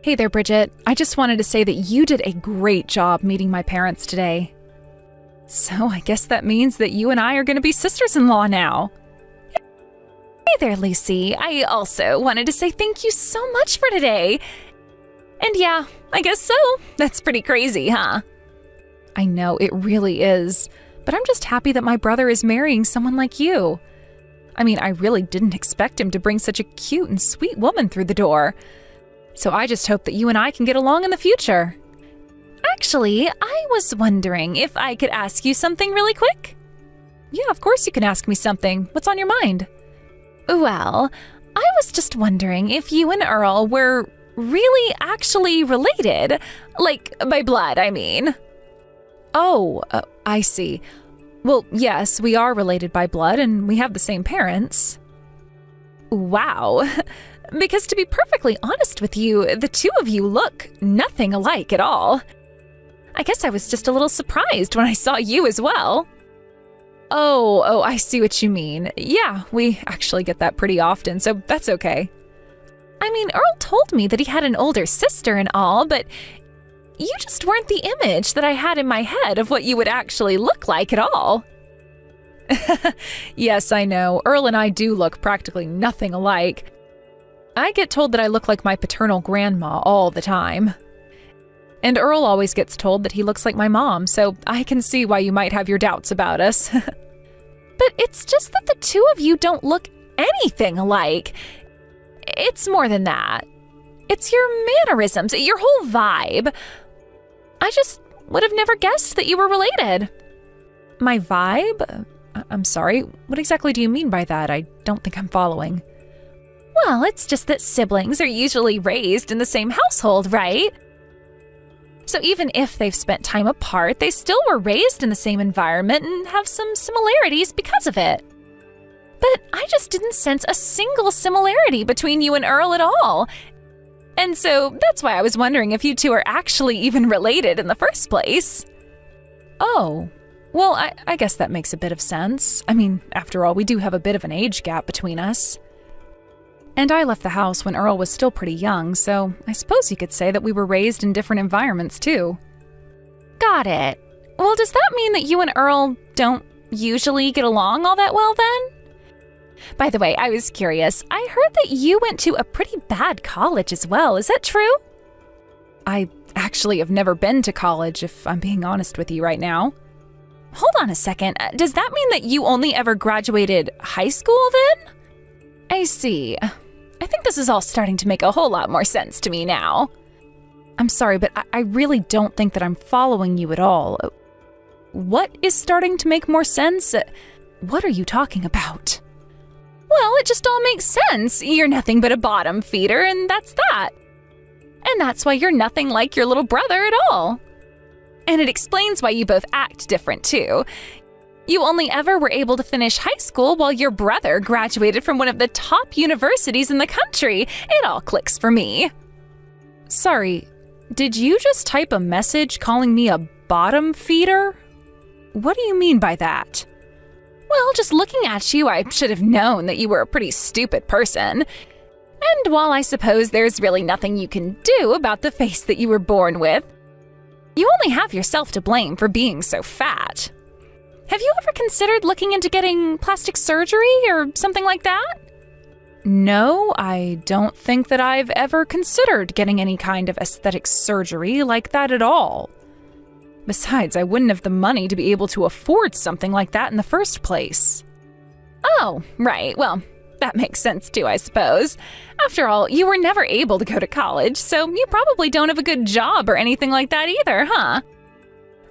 Hey there, Bridget. I just wanted to say that you did a great job meeting my parents today. So I guess that means that you and I are going to be sisters-in-law now. Hey there, Lucy. I also wanted to say thank you so much for today. And yeah, I guess so. That's pretty crazy, huh? I know, it really is. But I'm just happy that my brother is marrying someone like you. I mean, I really didn't expect him to bring such a cute and sweet woman through the door. So I just hope that you and I can get along in the future. Actually, I was wondering if I could ask you something really quick? Yeah, of course you can ask me something. What's on your mind? Well, I was just wondering if you and Earl were really actually related. Like, by blood, I mean. Oh, I see. Well, yes, we are related by blood and we have the same parents. Wow. Because to be perfectly honest with you, the two of you look nothing alike at all. I guess I was just a little surprised when I saw you as well. Oh, I see what you mean. Yeah, we actually get that pretty often, so that's okay. I mean, Earl told me that he had an older sister and all, but you just weren't the image that I had in my head of what you would actually look like at all. Yes, I know. Earl and I do look practically nothing alike. I get told that I look like my paternal grandma all the time. And Earl always gets told that he looks like my mom, so I can see why you might have your doubts about us. But it's just that the two of you don't look anything alike. It's more than that. It's your mannerisms, your whole vibe. I just would have never guessed that you were related. My vibe? I'm sorry, what exactly do you mean by that? I don't think I'm following. Well, it's just that siblings are usually raised in the same household, right? So even if they've spent time apart, they still were raised in the same environment and have some similarities because of it. But I just didn't sense a single similarity between you and Earl at all. And so that's why I was wondering if you two are actually even related in the first place. Oh, well, I guess that makes a bit of sense. I mean, after all, we do have a bit of an age gap between us. And I left the house when Earl was still pretty young, so I suppose you could say that we were raised in different environments, too. Got it. Well, does that mean that you and Earl don't usually get along all that well, then? By the way, I was curious. I heard that you went to a pretty bad college as well. Is that true? I actually have never been to college, if I'm being honest with you right now. Hold on a second. Does that mean that you only ever graduated high school, then? I see. I think this is all starting to make a whole lot more sense to me now. I'm sorry, but I really don't think that I'm following you at all. What is starting to make more sense? What are you talking about? Well, it just all makes sense. You're nothing but a bottom feeder, and that's that. And that's why you're nothing like your little brother at all. And it explains why you both act different, too. You only ever were able to finish high school while your brother graduated from one of the top universities in the country. It all clicks for me. Sorry, did you just type a message calling me a bottom feeder? What do you mean by that? Well, just looking at you, I should have known that you were a pretty stupid person. And while I suppose there's really nothing you can do about the face that you were born with, you only have yourself to blame for being so fat. Have you ever considered looking into getting plastic surgery or something like that? No, I don't think that I've ever considered getting any kind of aesthetic surgery like that at all. Besides, I wouldn't have the money to be able to afford something like that in the first place. Oh, right. Well, that makes sense too, I suppose. After all, you were never able to go to college, so you probably don't have a good job or anything like that either, huh?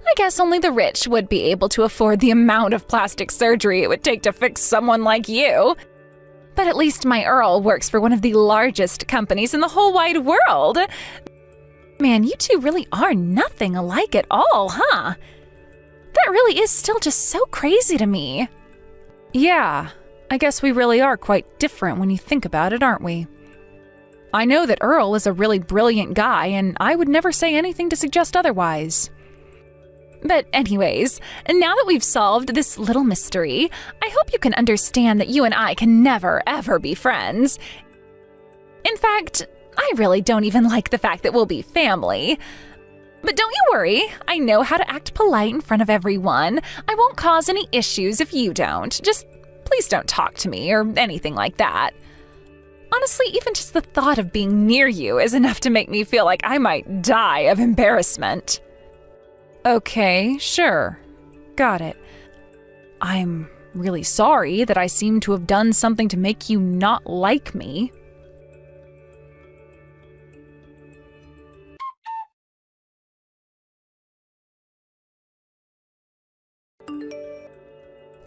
I guess only the rich would be able to afford the amount of plastic surgery it would take to fix someone like you. But at least my Earl works for one of the largest companies in the whole wide world. Man, you two really are nothing alike at all, huh? That really is still just so crazy to me. Yeah, I guess we really are quite different when you think about it, aren't we? I know that Earl is a really brilliant guy, and I would never say anything to suggest otherwise. But anyways, now that we've solved this little mystery, I hope you can understand that you and I can never, ever be friends. In fact, I really don't even like the fact that we'll be family. But don't you worry, I know how to act polite in front of everyone. I won't cause any issues if you don't. Just please don't talk to me or anything like that. Honestly, even just the thought of being near you is enough to make me feel like I might die of embarrassment. Okay, sure. Got it. I'm really sorry that I seem to have done something to make you not like me.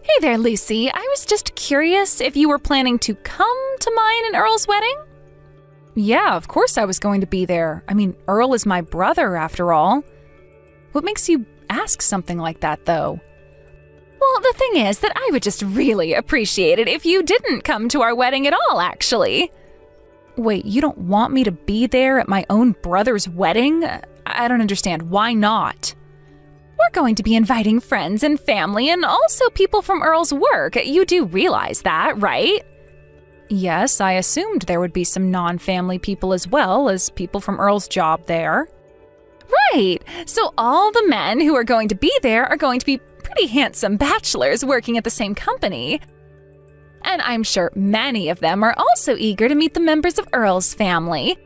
Hey there, Lucy. I was just curious if you were planning to come to mine and Earl's wedding? Yeah, of course I was going to be there. I mean, Earl is my brother, after all. What makes you ask something like that, though? Well, the thing is that I would just really appreciate it if you didn't come to our wedding at all, actually. Wait, you don't want me to be there at my own brother's wedding? I don't understand. Why not? We're going to be inviting friends and family and also people from Earl's work. You do realize that, right? Yes, I assumed there would be some non-family people as well as people from Earl's job there. Right. So all the men who are going to be there are going to be pretty handsome bachelors working at the same company. And I'm sure many of them are also eager to meet the members of Earl's family.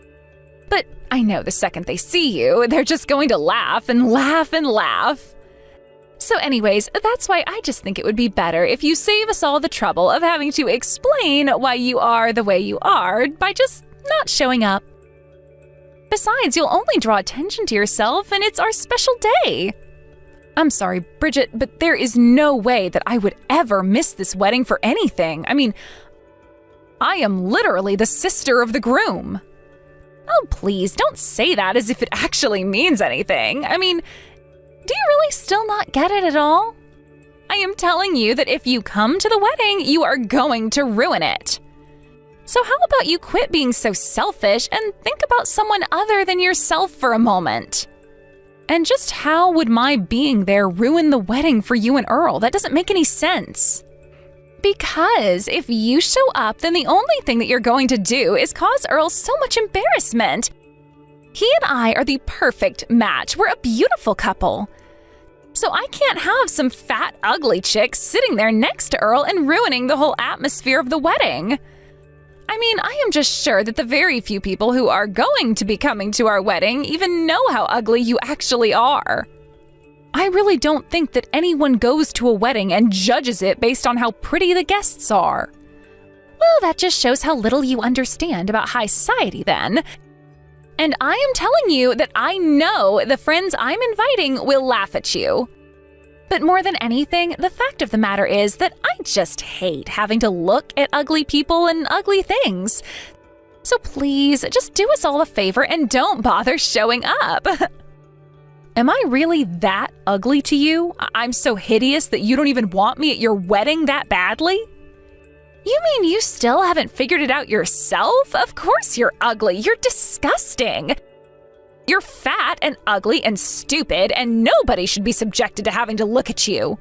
But I know the second they see you, they're just going to laugh and laugh and laugh. So anyways, that's why I just think it would be better if you save us all the trouble of having to explain why you are the way you are by just not showing up. Besides, you'll only draw attention to yourself, and it's our special day. I'm sorry, Bridget, but there is no way that I would ever miss this wedding for anything. I mean, I am literally the sister of the groom. Oh, please, don't say that as if it actually means anything. I mean, do you really still not get it at all? I am telling you that if you come to the wedding, you are going to ruin it. So how about you quit being so selfish and think about someone other than yourself for a moment? And just how would my being there ruin the wedding for you and Earl? That doesn't make any sense. Because if you show up, then the only thing that you're going to do is cause Earl so much embarrassment. He and I are the perfect match. We're a beautiful couple. So I can't have some fat, ugly chick sitting there next to Earl and ruining the whole atmosphere of the wedding. I mean, I am just sure that the very few people who are going to be coming to our wedding even know how ugly you actually are. I really don't think that anyone goes to a wedding and judges it based on how pretty the guests are. Well, that just shows how little you understand about high society then. And I am telling you that I know the friends I'm inviting will laugh at you. But more than anything, the fact of the matter is that I just hate having to look at ugly people and ugly things. So please, just do us all a favor and don't bother showing up. Am I really that ugly to you? I'm so hideous that you don't even want me at your wedding that badly? You mean you still haven't figured it out yourself? Of course you're ugly. You're disgusting. You're fat and ugly and stupid, and nobody should be subjected to having to look at you.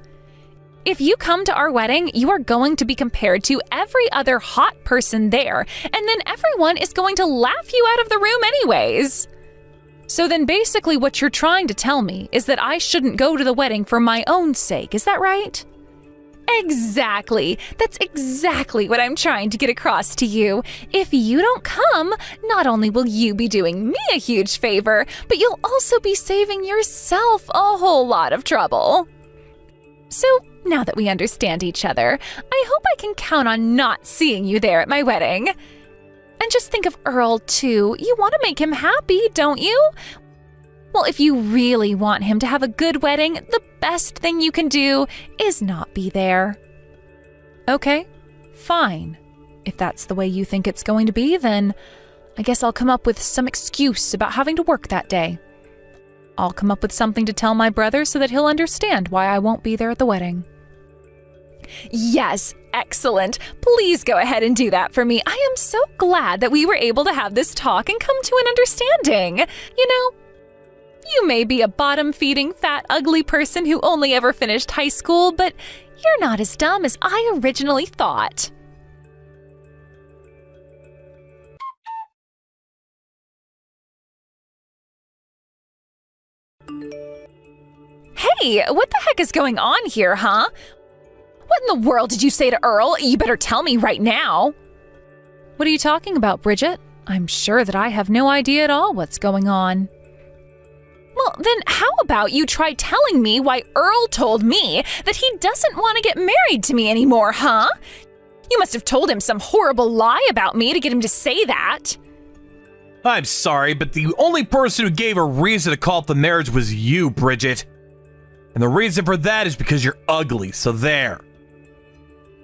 If you come to our wedding, you are going to be compared to every other hot person there, and then everyone is going to laugh you out of the room anyways. So then basically what you're trying to tell me is that I shouldn't go to the wedding for my own sake, is that right? Exactly. That's exactly what I'm trying to get across to you. If you don't come, not only will you be doing me a huge favor, but you'll also be saving yourself a whole lot of trouble. So now that we understand each other, I hope I can count on not seeing you there at my wedding. And just think of Earl, too. You want to make him happy, don't you? Well, if you really want him to have a good wedding, the best thing you can do is not be there. Okay, fine. If that's the way you think it's going to be, then I guess I'll come up with some excuse about having to work that day. I'll come up with something to tell my brother so that he'll understand why I won't be there at the wedding. Yes, excellent. Please go ahead and do that for me. I am so glad that we were able to have this talk and come to an understanding. You know, you may be a bottom-feeding, fat, ugly person who only ever finished high school, but you're not as dumb as I originally thought. Hey, what the heck is going on here, huh? What in the world did you say to Earl? You better tell me right now. What are you talking about, Bridget? I'm sure that I have no idea at all what's going on. Well, then how about you try telling me why Earl told me that he doesn't want to get married to me anymore, huh? You must have told him some horrible lie about me to get him to say that. I'm sorry, but the only person who gave a reason to call off the marriage was you, Bridget. And the reason for that is because you're ugly, so there.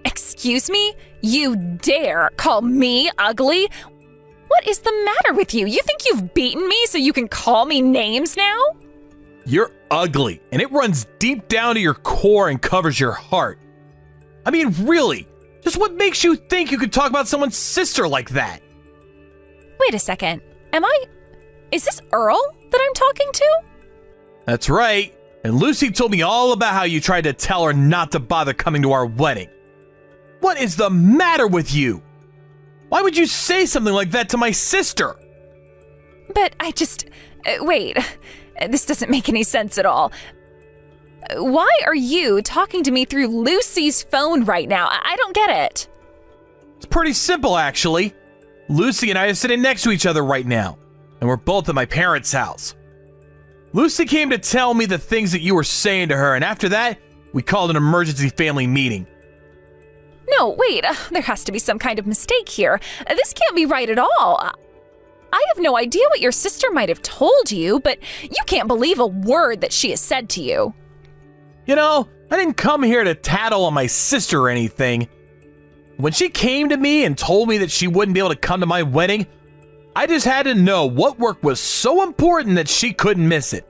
Excuse me? You dare call me ugly? What is the matter with you? You think you've beaten me so you can call me names now? You're ugly, and it runs deep down to your core and covers your heart. I mean, really, just what makes you think you could talk about someone's sister like that? Wait a second. Is this Earl that I'm talking to? That's right. And Lucy told me all about how you tried to tell her not to bother coming to our wedding. What is the matter with you? Why would you say something like that to my sister? But wait, this doesn't make any sense at all. Why are you talking to me through Lucy's phone right now? I don't get it. It's pretty simple, actually. Lucy and I are sitting next to each other right now, and we're both at my parents' house. Lucy came to tell me the things that you were saying to her, and after that, we called an emergency family meeting. No, wait, there has to be some kind of mistake here. This can't be right at all. I have no idea what your sister might have told you, but you can't believe a word that she has said to you. You know, I didn't come here to tattle on my sister or anything. When she came to me and told me that she wouldn't be able to come to my wedding, I just had to know what work was so important that she couldn't miss it.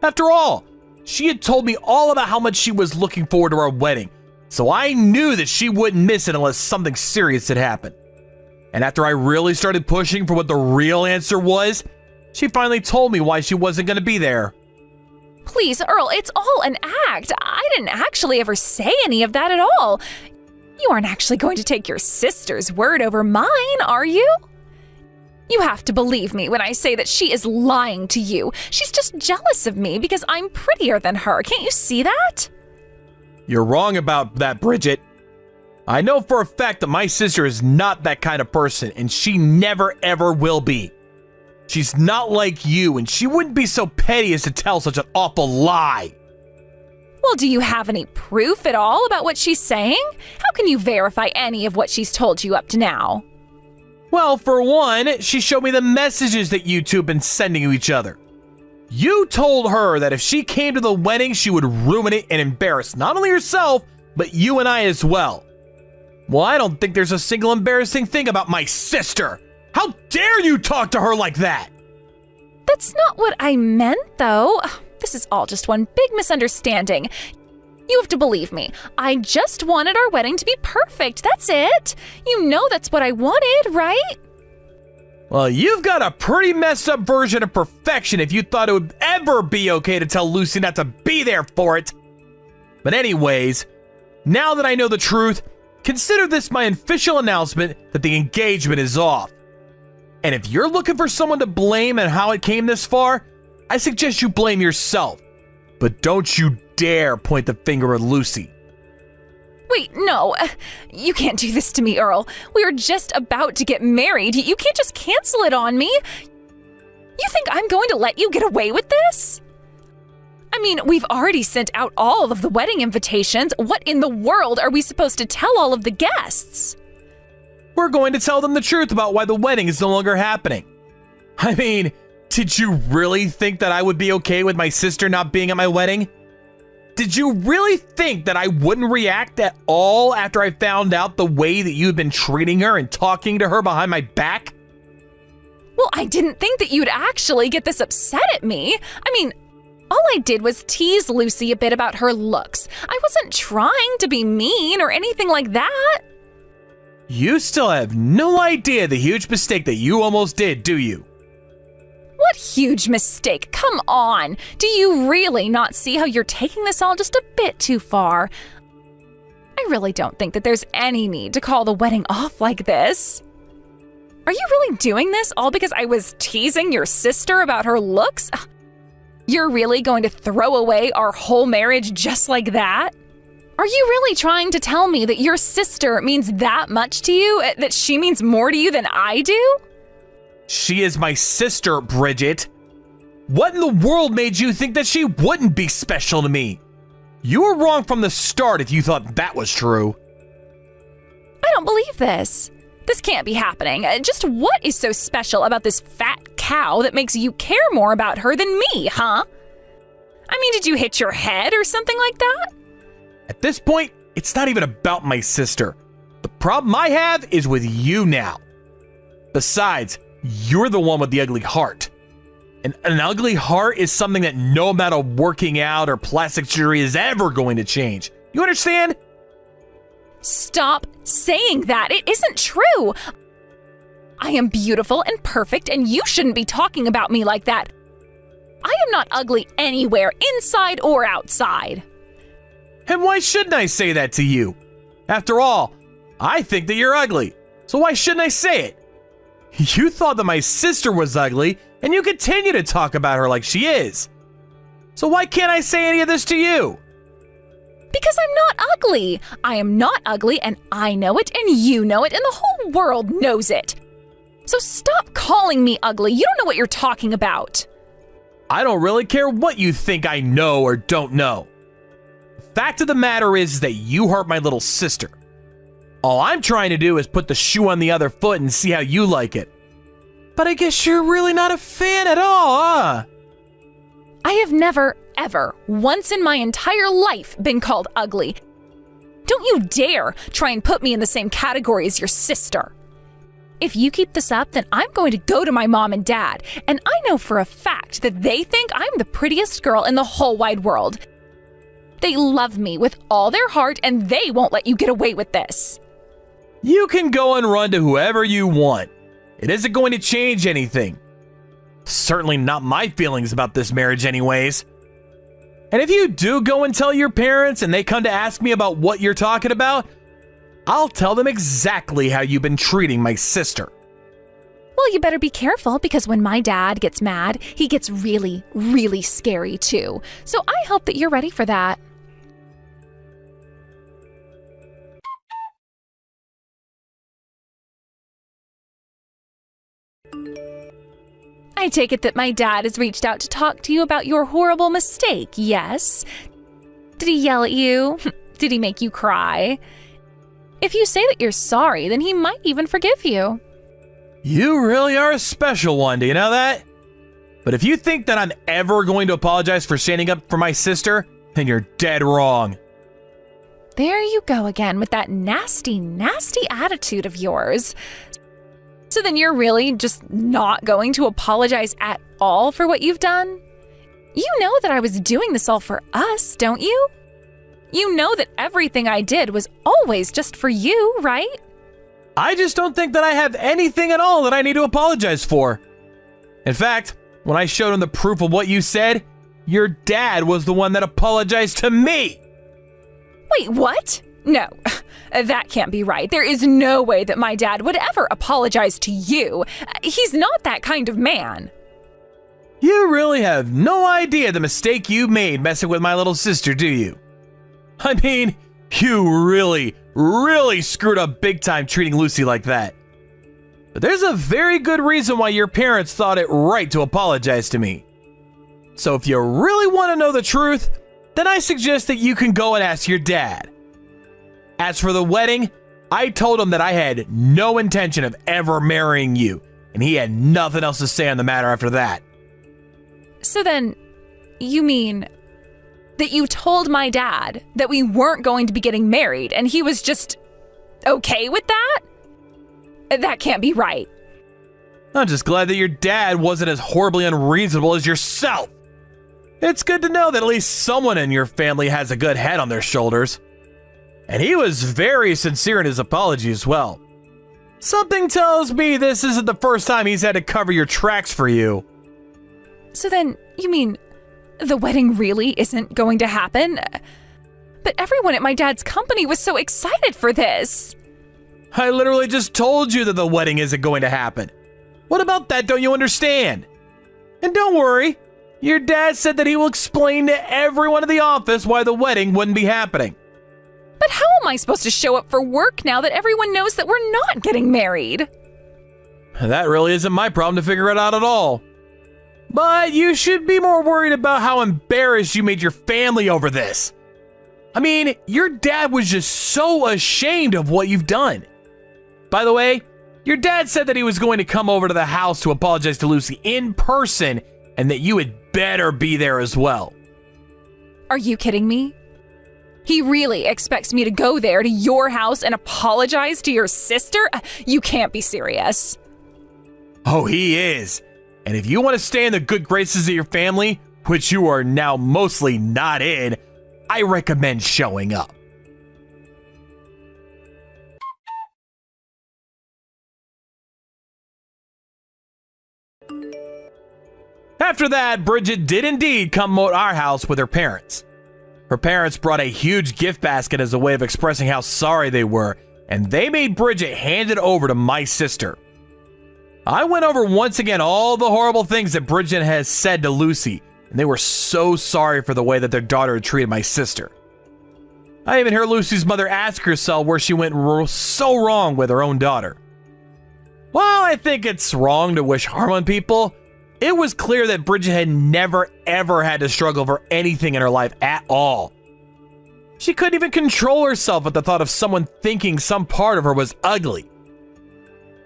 After all, she had told me all about how much she was looking forward to our wedding, so I knew that she wouldn't miss it unless something serious had happened. And after I really started pushing for what the real answer was, she finally told me why she wasn't going to be there. Please, Earl, it's all an act. I didn't actually ever say any of that at all. You aren't actually going to take your sister's word over mine, are you? You have to believe me when I say that she is lying to you. She's just jealous of me because I'm prettier than her. Can't you see that? You're wrong about that, Bridget. I know for a fact that my sister is not that kind of person, and she never ever will be. She's not like you, and she wouldn't be so petty as to tell such an awful lie. Well, do you have any proof at all about what she's saying? How can you verify any of what she's told you up to now? Well, for one, she showed me the messages that you two have been sending to each other. You told her that if she came to the wedding, she would ruin it and embarrass not only herself, but you and I as well. Well, I don't think there's a single embarrassing thing about my sister. How dare you talk to her like that? That's not what I meant, though. This is all just one big misunderstanding. You have to believe me. I just wanted our wedding to be perfect. That's it. You know that's what I wanted, right? Well, you've got a pretty messed up version of perfection if you thought it would ever be okay to tell Lucy not to be there for it. But anyways, now that I know the truth, consider this my official announcement that the engagement is off. And if you're looking for someone to blame and how it came this far, I suggest you blame yourself. But don't you dare point the finger at Lucy. Wait, no. You can't do this to me, Earl. We are just about to get married. You can't just cancel it on me. You think I'm going to let you get away with this? I mean, we've already sent out all of the wedding invitations. What in the world are we supposed to tell all of the guests? We're going to tell them the truth about why the wedding is no longer happening. I mean, did you really think that I would be okay with my sister not being at my wedding? Did you really think that I wouldn't react at all after I found out the way that you've been treating her and talking to her behind my back? Well, I didn't think that you'd actually get this upset at me. I mean, all I did was tease Lucy a bit about her looks. I wasn't trying to be mean or anything like that. You still have no idea the huge mistake that you almost did, do you? What huge mistake? Come on. Do you really not see how you're taking this all just a bit too far? I really don't think that there's any need to call the wedding off like this. Are you really doing this all because I was teasing your sister about her looks? You're really going to throw away our whole marriage just like that? Are you really trying to tell me that your sister means that much to you? That she means more to you than I do? She is my sister, Bridget. What in the world made you think that she wouldn't be special to me? You were wrong from the start if you thought that was true. I don't believe this. This can't be happening. Just what is so special about this fat cow that makes you care more about her than me, huh? I mean, did you hit your head or something like that? At this point, it's not even about my sister. The problem I have is with you now. Besides, you're the one with the ugly heart. And an ugly heart is something that no amount of working out or plastic surgery is ever going to change. You understand? Stop saying that. It isn't true. I am beautiful and perfect, and you shouldn't be talking about me like that. I am not ugly anywhere, inside or outside. And why shouldn't I say that to you? After all, I think that you're ugly. So why shouldn't I say it? You thought that my sister was ugly, and you continue to talk about her like she is. So why can't I say any of this to you? Because I'm not ugly. I am not ugly, and I know it, and you know it, and the whole world knows it. So stop calling me ugly. You don't know what you're talking about. I don't really care what you think I know or don't know. The fact of the matter is that you hurt my little sister. All I'm trying to do is put the shoe on the other foot and see how you like it. But I guess you're really not a fan at all, huh? I have never, ever, once in my entire life been called ugly. Don't you dare try and put me in the same category as your sister. If you keep this up, then I'm going to go to my mom and dad, and I know for a fact that they think I'm the prettiest girl in the whole wide world. They love me with all their heart, and they won't let you get away with this. You can go and run to whoever you want. It isn't going to change anything. Certainly not my feelings about this marriage anyways. And if you do go and tell your parents and they come to ask me about what you're talking about, I'll tell them exactly how you've been treating my sister. Well, you better be careful, because when my dad gets mad, he gets really, really scary too. So I hope that you're ready for that. I take it that my dad has reached out to talk to you about your horrible mistake, yes? Did he yell at you? Did he make you cry? If you say that you're sorry, then he might even forgive you. You really are a special one, do you know that? But if you think that I'm ever going to apologize for standing up for my sister, then you're dead wrong. There you go again with that nasty, nasty attitude of yours. So then you're really just not going to apologize at all for what you've done? You know that I was doing this all for us, don't you? You know that everything I did was always just for you, right? I just don't think that I have anything at all that I need to apologize for. In fact, when I showed him the proof of what you said, your dad was the one that apologized to me. Wait, what? No, that can't be right. There is no way that my dad would ever apologize to you. He's not that kind of man. You really have no idea the mistake you made messing with my little sister, do you? I mean, you really, really screwed up big time treating Lucy like that. But there's a very good reason why your parents thought it right to apologize to me. So if you really want to know the truth, then I suggest that you can go and ask your dad. As for the wedding, I told him that I had no intention of ever marrying you, and he had nothing else to say on the matter after that. So then, you mean that you told my dad that we weren't going to be getting married, and he was just okay with that? That can't be right. I'm just glad that your dad wasn't as horribly unreasonable as yourself. It's good to know that at least someone in your family has a good head on their shoulders. And he was very sincere in his apology as well. Something tells me this isn't the first time he's had to cover your tracks for you. So then, you mean the wedding really isn't going to happen? But everyone at my dad's company was so excited for this. I literally just told you that the wedding isn't going to happen. What about that don't you understand? And don't worry, Your dad said that he will explain to everyone in the office why the wedding wouldn't be happening. But how am I supposed to show up for work now that everyone knows that we're not getting married? That really isn't my problem to figure it out at all. But you should be more worried about how embarrassed you made your family over this. I mean, your dad was just so ashamed of what you've done. By the way, your dad said that he was going to come over to the house to apologize to Lucy in person and that you had better be there as well. Are you kidding me? He really expects me to go there to your house and apologize to your sister? You can't be serious. Oh, he is. And if you want to stay in the good graces of your family, which you are now mostly not in, I recommend showing up. After that, Bridget did indeed come to our house with her parents. Her parents brought a huge gift basket as a way of expressing how sorry they were, and they made Bridget hand it over to my sister. I went over once again all the horrible things that Bridget has said to Lucy, and they were so sorry for the way that their daughter had treated my sister. I even heard Lucy's mother ask herself where she went so wrong with her own daughter. While I think it's wrong to wish harm on people, it was clear that Bridget had never ever had to struggle for anything in her life at all. She couldn't even control herself at the thought of someone thinking some part of her was ugly.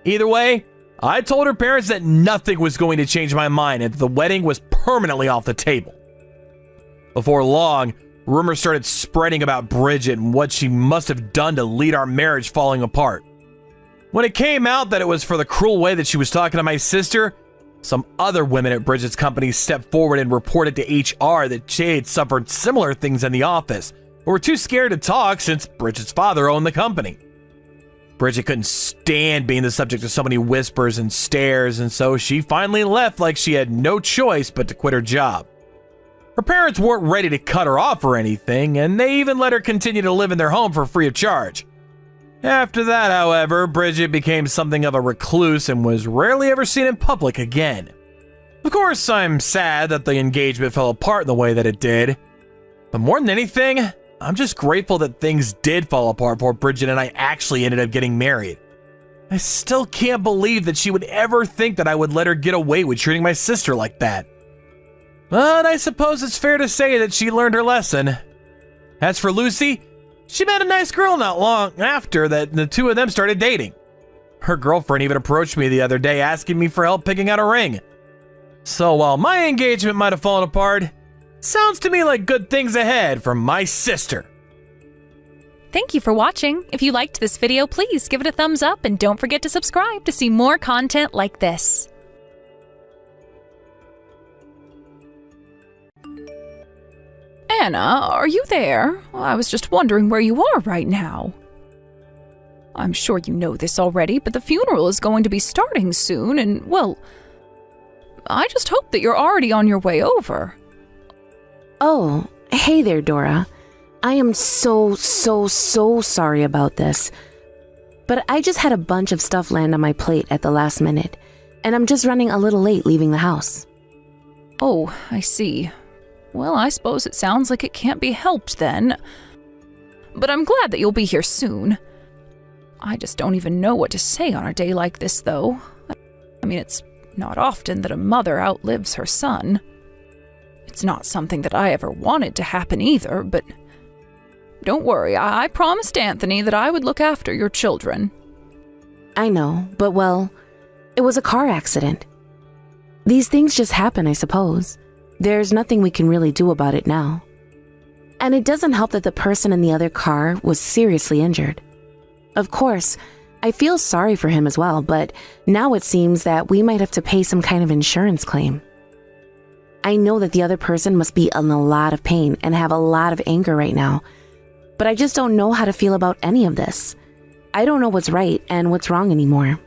Either way, I told her parents that nothing was going to change my mind and that the wedding was permanently off the table. Before long, rumors started spreading about Bridget and what she must have done to lead our marriage falling apart. When it came out that it was for the cruel way that she was talking to my sister, some other women at Bridget's company stepped forward and reported to HR that she had suffered similar things in the office, but were too scared to talk since Bridget's father owned the company. Bridget couldn't stand being the subject of so many whispers and stares, and so she finally left like she had no choice but to quit her job. Her parents weren't ready to cut her off or anything, and they even let her continue to live in their home for free of charge. After that, however, Bridget became something of a recluse and was rarely ever seen in public again. Of course, I'm sad that the engagement fell apart in the way that it did, but more than anything, I'm just grateful that things did fall apart before Bridget and I actually ended up getting married. I still can't believe that she would ever think that I would let her get away with treating my sister like that. But I suppose it's fair to say that she learned her lesson. As for Lucy, she met a nice girl not long after that the two of them started dating. Her girlfriend even approached me the other day asking me for help picking out a ring. So while my engagement might have fallen apart, sounds to me like good things ahead for my sister. Thank you for watching. If you liked this video, please give it a thumbs up and don't forget to subscribe to see more content like this. Anna, are you there? I was just wondering where you are right now. I'm sure you know this already, but the funeral is going to be starting soon, and, well, I just hope that you're already on your way over. Oh, hey there, Dora. I am so sorry about this. But I just had a bunch of stuff land on my plate at the last minute, and I'm just running a little late leaving the house. Oh, I see. Well, I suppose it sounds like it can't be helped then. But I'm glad that you'll be here soon. I just don't even know what to say on a day like this, though. I mean, it's not often that a mother outlives her son. It's not something that I ever wanted to happen either, but don't worry, I promised Anthony that I would look after your children. I know, but well, it was a car accident. These things just happen, I suppose. There's nothing we can really do about it now. And it doesn't help that the person in the other car was seriously injured. Of course, I feel sorry for him as well, but now it seems that we might have to pay some kind of insurance claim. I know that the other person must be in a lot of pain and have a lot of anger right now, but I just don't know how to feel about any of this. I don't know what's right and what's wrong anymore.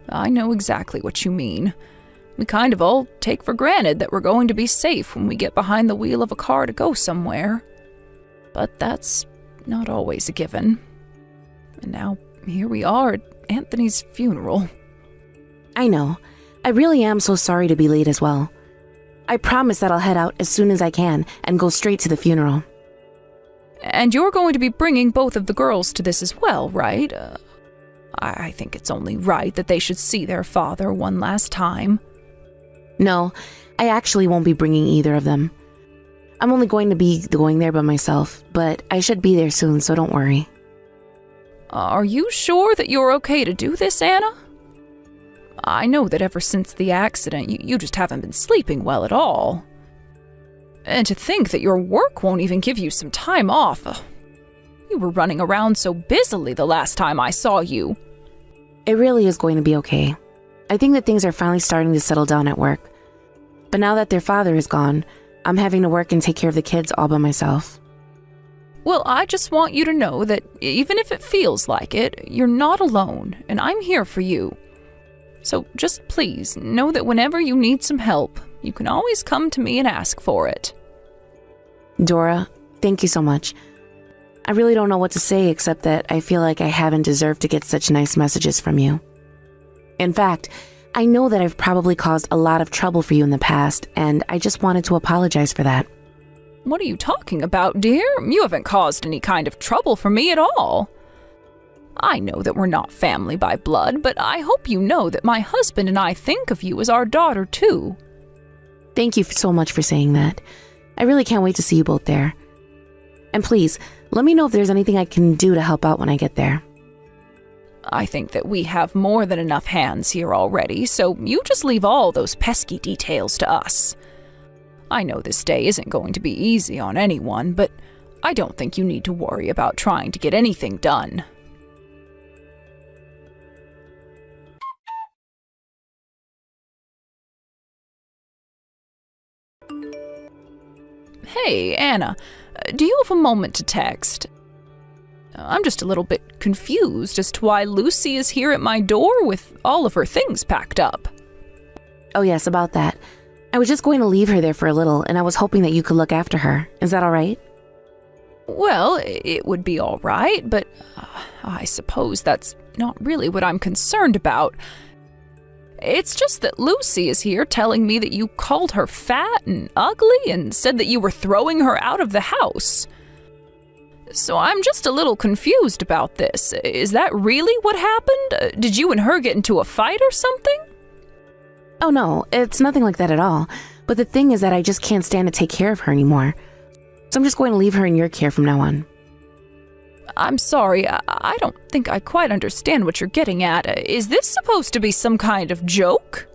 I know exactly what you mean. We kind of all take for granted that we're going to be safe when we get behind the wheel of a car to go somewhere. But that's not always a given. And now, here we are at Anthony's funeral. I know. I really am so sorry to be late as well. I promise that I'll head out as soon as I can and go straight to the funeral. And you're going to be bringing both of the girls to this as well, right? I think it's only right that they should see their father one last time. No, I actually won't be bringing either of them. I'm only going to be going there by myself, but I should be there soon, so don't worry. Are you sure that you're okay to do this, Anna? I know that ever since the accident, you just haven't been sleeping well at all. And to think that your work won't even give you some time off. You were running around so busily the last time I saw you. It really is going to be okay. I think that things are finally starting to settle down at work. But now that their father is gone, I'm having to work and take care of the kids all by myself. Well, I just want you to know that even if it feels like it, you're not alone, and I'm here for you. So just please know that whenever you need some help, you can always come to me and ask for it. Dora, thank you so much. I really don't know what to say except that I feel like I haven't deserved to get such nice messages from you. In fact, I know that I've probably caused a lot of trouble for you in the past, and I just wanted to apologize for that. What are you talking about, dear? You haven't caused any kind of trouble for me at all. I know that we're not family by blood, but I hope you know that my husband and I think of you as our daughter, too. Thank you so much for saying that. I really can't wait to see you both there. And please, let me know if there's anything I can do to help out when I get there. I think that we have more than enough hands here already, so you just leave all those pesky details to us. I know this day isn't going to be easy on anyone, but I don't think you need to worry about trying to get anything done. Hey, Anna, do you have a moment to text? I'm just a little bit confused as to why Lucy is here at my door with all of her things packed up. Oh yes, about that. I was just going to leave her there for a little, and I was hoping that you could look after her. Is that all right? Well, it would be all right, but I suppose that's not really what I'm concerned about. It's just that Lucy is here telling me that you called her fat and ugly and said that you were throwing her out of the house. So I'm just a little confused about this. Is that really what happened? Did you and her get into a fight or something? Oh no, it's nothing like that at all. But the thing is that I just can't stand to take care of her anymore. So I'm just going to leave her in your care from now on. I'm sorry, I don't think I quite understand what you're getting at. Is this supposed to be some kind of joke?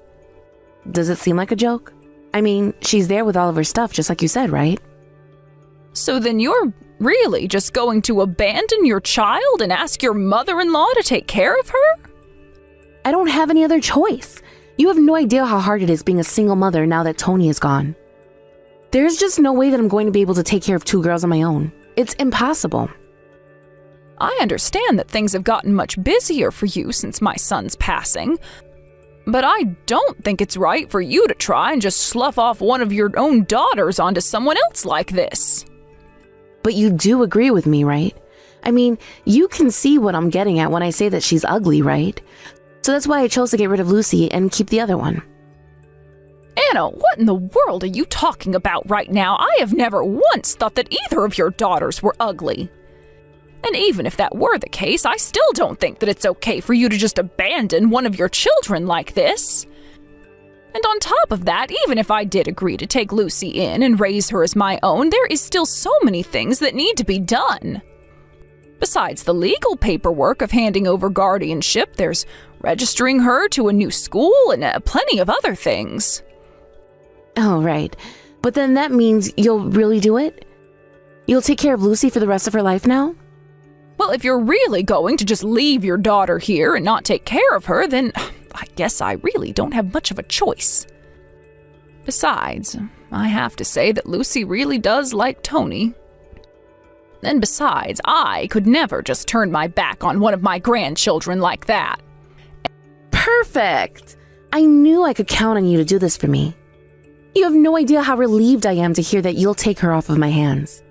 Does it seem like a joke? I mean, she's there with all of her stuff, just like you said, right? So then you're really just going to abandon your child and ask your mother-in-law to take care of her? I don't have any other choice. You have no idea how hard it is being a single mother now that Tony is gone. There's just no way that I'm going to be able to take care of two girls on my own. It's impossible. I understand that things have gotten much busier for you since my son's passing, but I don't think it's right for you to try and just slough off one of your own daughters onto someone else like this. But you do agree with me, right? I mean, you can see what I'm getting at when I say that she's ugly, right? So that's why I chose to get rid of Lucy and keep the other one. Anna, what in the world are you talking about right now? I have never once thought that either of your daughters were ugly. And even if that were the case, I still don't think that it's okay for you to just abandon one of your children like this. And on top of that, even if I did agree to take Lucy in and raise her as my own, there is still so many things that need to be done. Besides the legal paperwork of handing over guardianship, there's registering her to a new school and plenty of other things. Oh, right. But then that means you'll really do it? You'll take care of Lucy for the rest of her life now? Well, if you're really going to just leave your daughter here and not take care of her, then I guess I really don't have much of a choice. Besides, I have to say that Lucy really does like Tony. And besides, I could never just turn my back on one of my grandchildren like that. Perfect! I knew I could count on you to do this for me. You have no idea how relieved I am to hear that you'll take her off of my hands.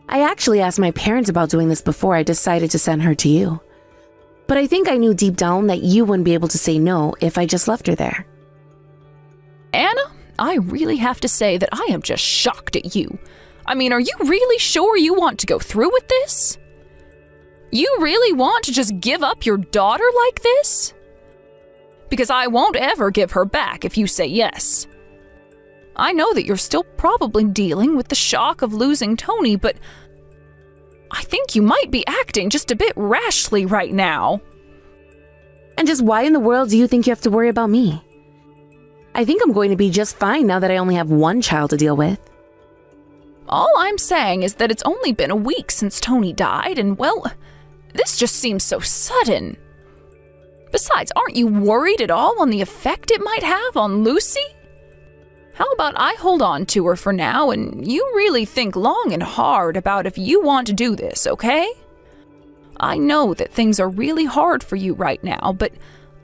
I actually asked my parents about doing this before I decided to send her to you. But I think I knew deep down that you wouldn't be able to say no if I just left her there. Anna, I really have to say that I am just shocked at you. I mean, are you really sure you want to go through with this? You really want to just give up your daughter like this? Because I won't ever give her back if you say yes. I know that you're still probably dealing with the shock of losing Tony, but I think you might be acting just a bit rashly right now. And just why in the world do you think you have to worry about me? I think I'm going to be just fine now that I only have one child to deal with. All I'm saying is that it's only been a week since Tony died, and well, this just seems so sudden. Besides, aren't you worried at all on the effect it might have on Lucy? How about I hold on to her for now and you really think long and hard about if you want to do this, okay? I know that things are really hard for you right now, but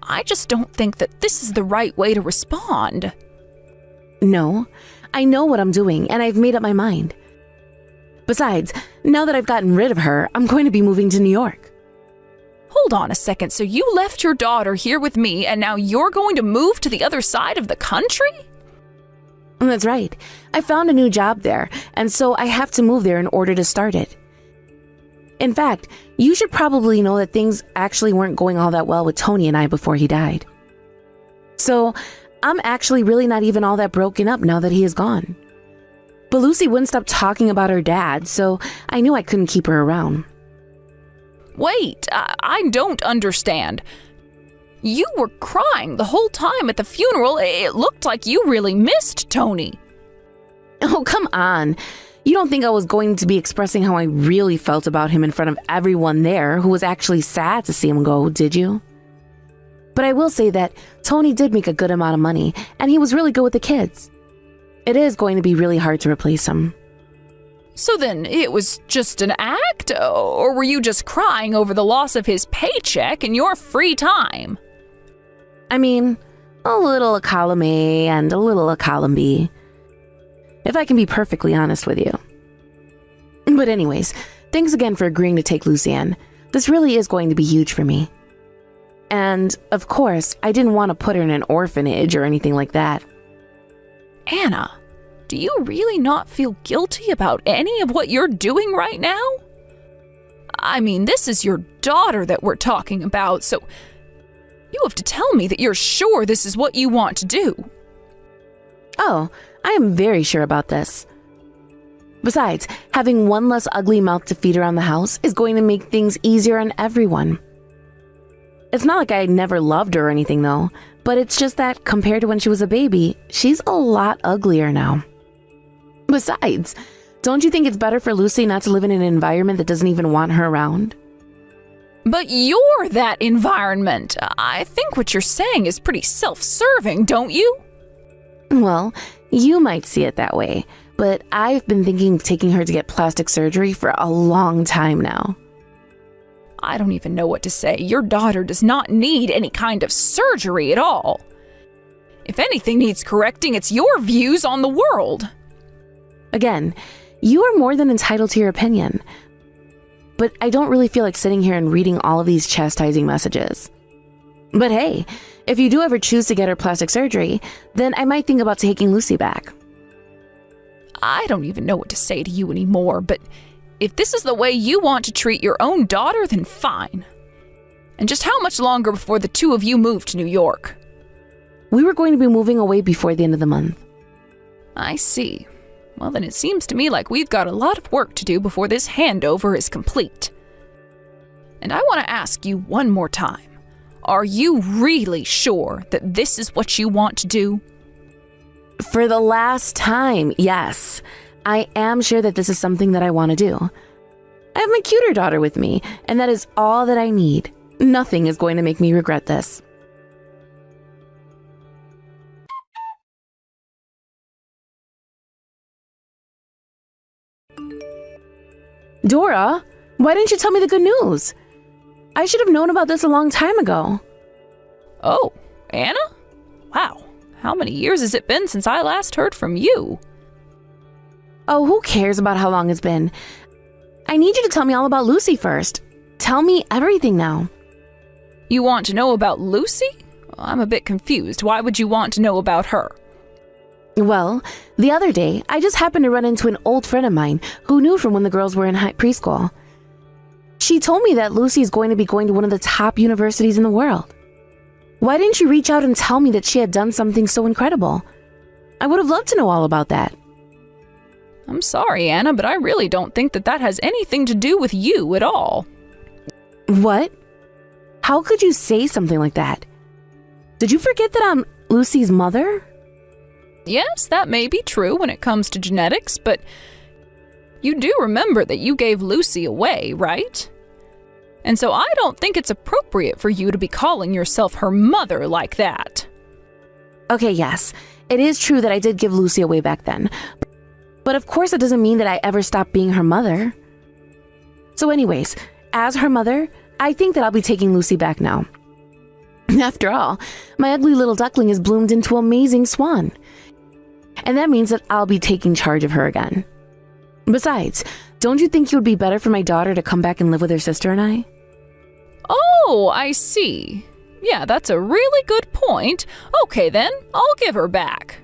I just don't think that this is the right way to respond. No, I know what I'm doing and I've made up my mind. Besides, now that I've gotten rid of her, I'm going to be moving to New York. Hold on a second, so you left your daughter here with me and now you're going to move to the other side of the country? That's right. I found a new job there, and so I have to move there in order to start it. In fact, you should probably know that things actually weren't going all that well with Tony and I before he died. So, I'm actually really not even all that broken up now that he is gone. But Lucy wouldn't stop talking about her dad, so I knew I couldn't keep her around. Wait, I don't understand. You were crying the whole time at the funeral. It looked like you really missed Tony. Oh, come on. You don't think I was going to be expressing how I really felt about him in front of everyone there who was actually sad to see him go, did you? But I will say that Tony did make a good amount of money, and he was really good with the kids. It is going to be really hard to replace him. So then it was just an act? Or were you just crying over the loss of his paycheck in your free time? I mean, a little a column A and a little a column B, if I can be perfectly honest with you. But anyways, thanks again for agreeing to take Lucy in. This really is going to be huge for me. And, of course, I didn't want to put her in an orphanage or anything like that. Anna, do you really not feel guilty about any of what you're doing right now? I mean, this is your daughter that we're talking about, so you have to tell me that you're sure this is what you want to do. Oh, I am very sure about this. Besides, having one less ugly mouth to feed around the house is going to make things easier on everyone. It's not like I never loved her or anything though, but it's just that compared to when she was a baby, she's a lot uglier now. Besides, don't you think it's better for Lucy not to live in an environment that doesn't even want her around? But you're that environment. I think what you're saying is pretty self-serving, don't you? Well, you might see it that way, but I've been thinking of taking her to get plastic surgery for a long time now. I don't even know what to say. Your daughter does not need any kind of surgery at all. If anything needs correcting, it's your views on the world. Again, you are more than entitled to your opinion. But I don't really feel like sitting here and reading all of these chastising messages. But hey, if you do ever choose to get her plastic surgery, then I might think about taking Lucy back. I don't even know what to say to you anymore, but if this is the way you want to treat your own daughter, then fine. And just how much longer before the two of you move to New York? We were going to be moving away before the end of the month. I see. Well, then it seems to me like we've got a lot of work to do before this handover is complete. And I want to ask you one more time. Are you really sure that this is what you want to do? For the last time, yes. I am sure that this is something that I want to do. I have my cuter daughter with me, and that is all that I need. Nothing is going to make me regret this. Dora, why didn't you tell me the good news? I should have known about this a long time ago. Oh, Anna? Wow, how many years has it been since I last heard from you? Oh, who cares about how long it's been? I need you to tell me all about Lucy first. Tell me everything now. You want to know about Lucy? I'm a bit confused. Why would you want to know about her? Well, the other day, I just happened to run into an old friend of mine who knew from when the girls were in preschool. She told me that Lucy is going to be going to one of the top universities in the world. Why didn't you reach out and tell me that she had done something so incredible? I would have loved to know all about that. I'm sorry, Anna, but I really don't think that has anything to do with you at all. What? How could you say something like that? Did you forget that I'm Lucy's mother? Yes, that may be true when it comes to genetics, but you do remember that you gave Lucy away, right? And so I don't think it's appropriate for you to be calling yourself her mother like that. Okay, yes, it is true that I did give Lucy away back then. But of course it doesn't mean that I ever stopped being her mother. So anyways, as her mother, I think that I'll be taking Lucy back now. After all, my ugly little duckling has bloomed into an amazing swan. And that means that I'll be taking charge of her again. Besides, don't you think it would be better for my daughter to come back and live with her sister and I? Oh, I see. Yeah, that's a really good point. Okay then, I'll give her back.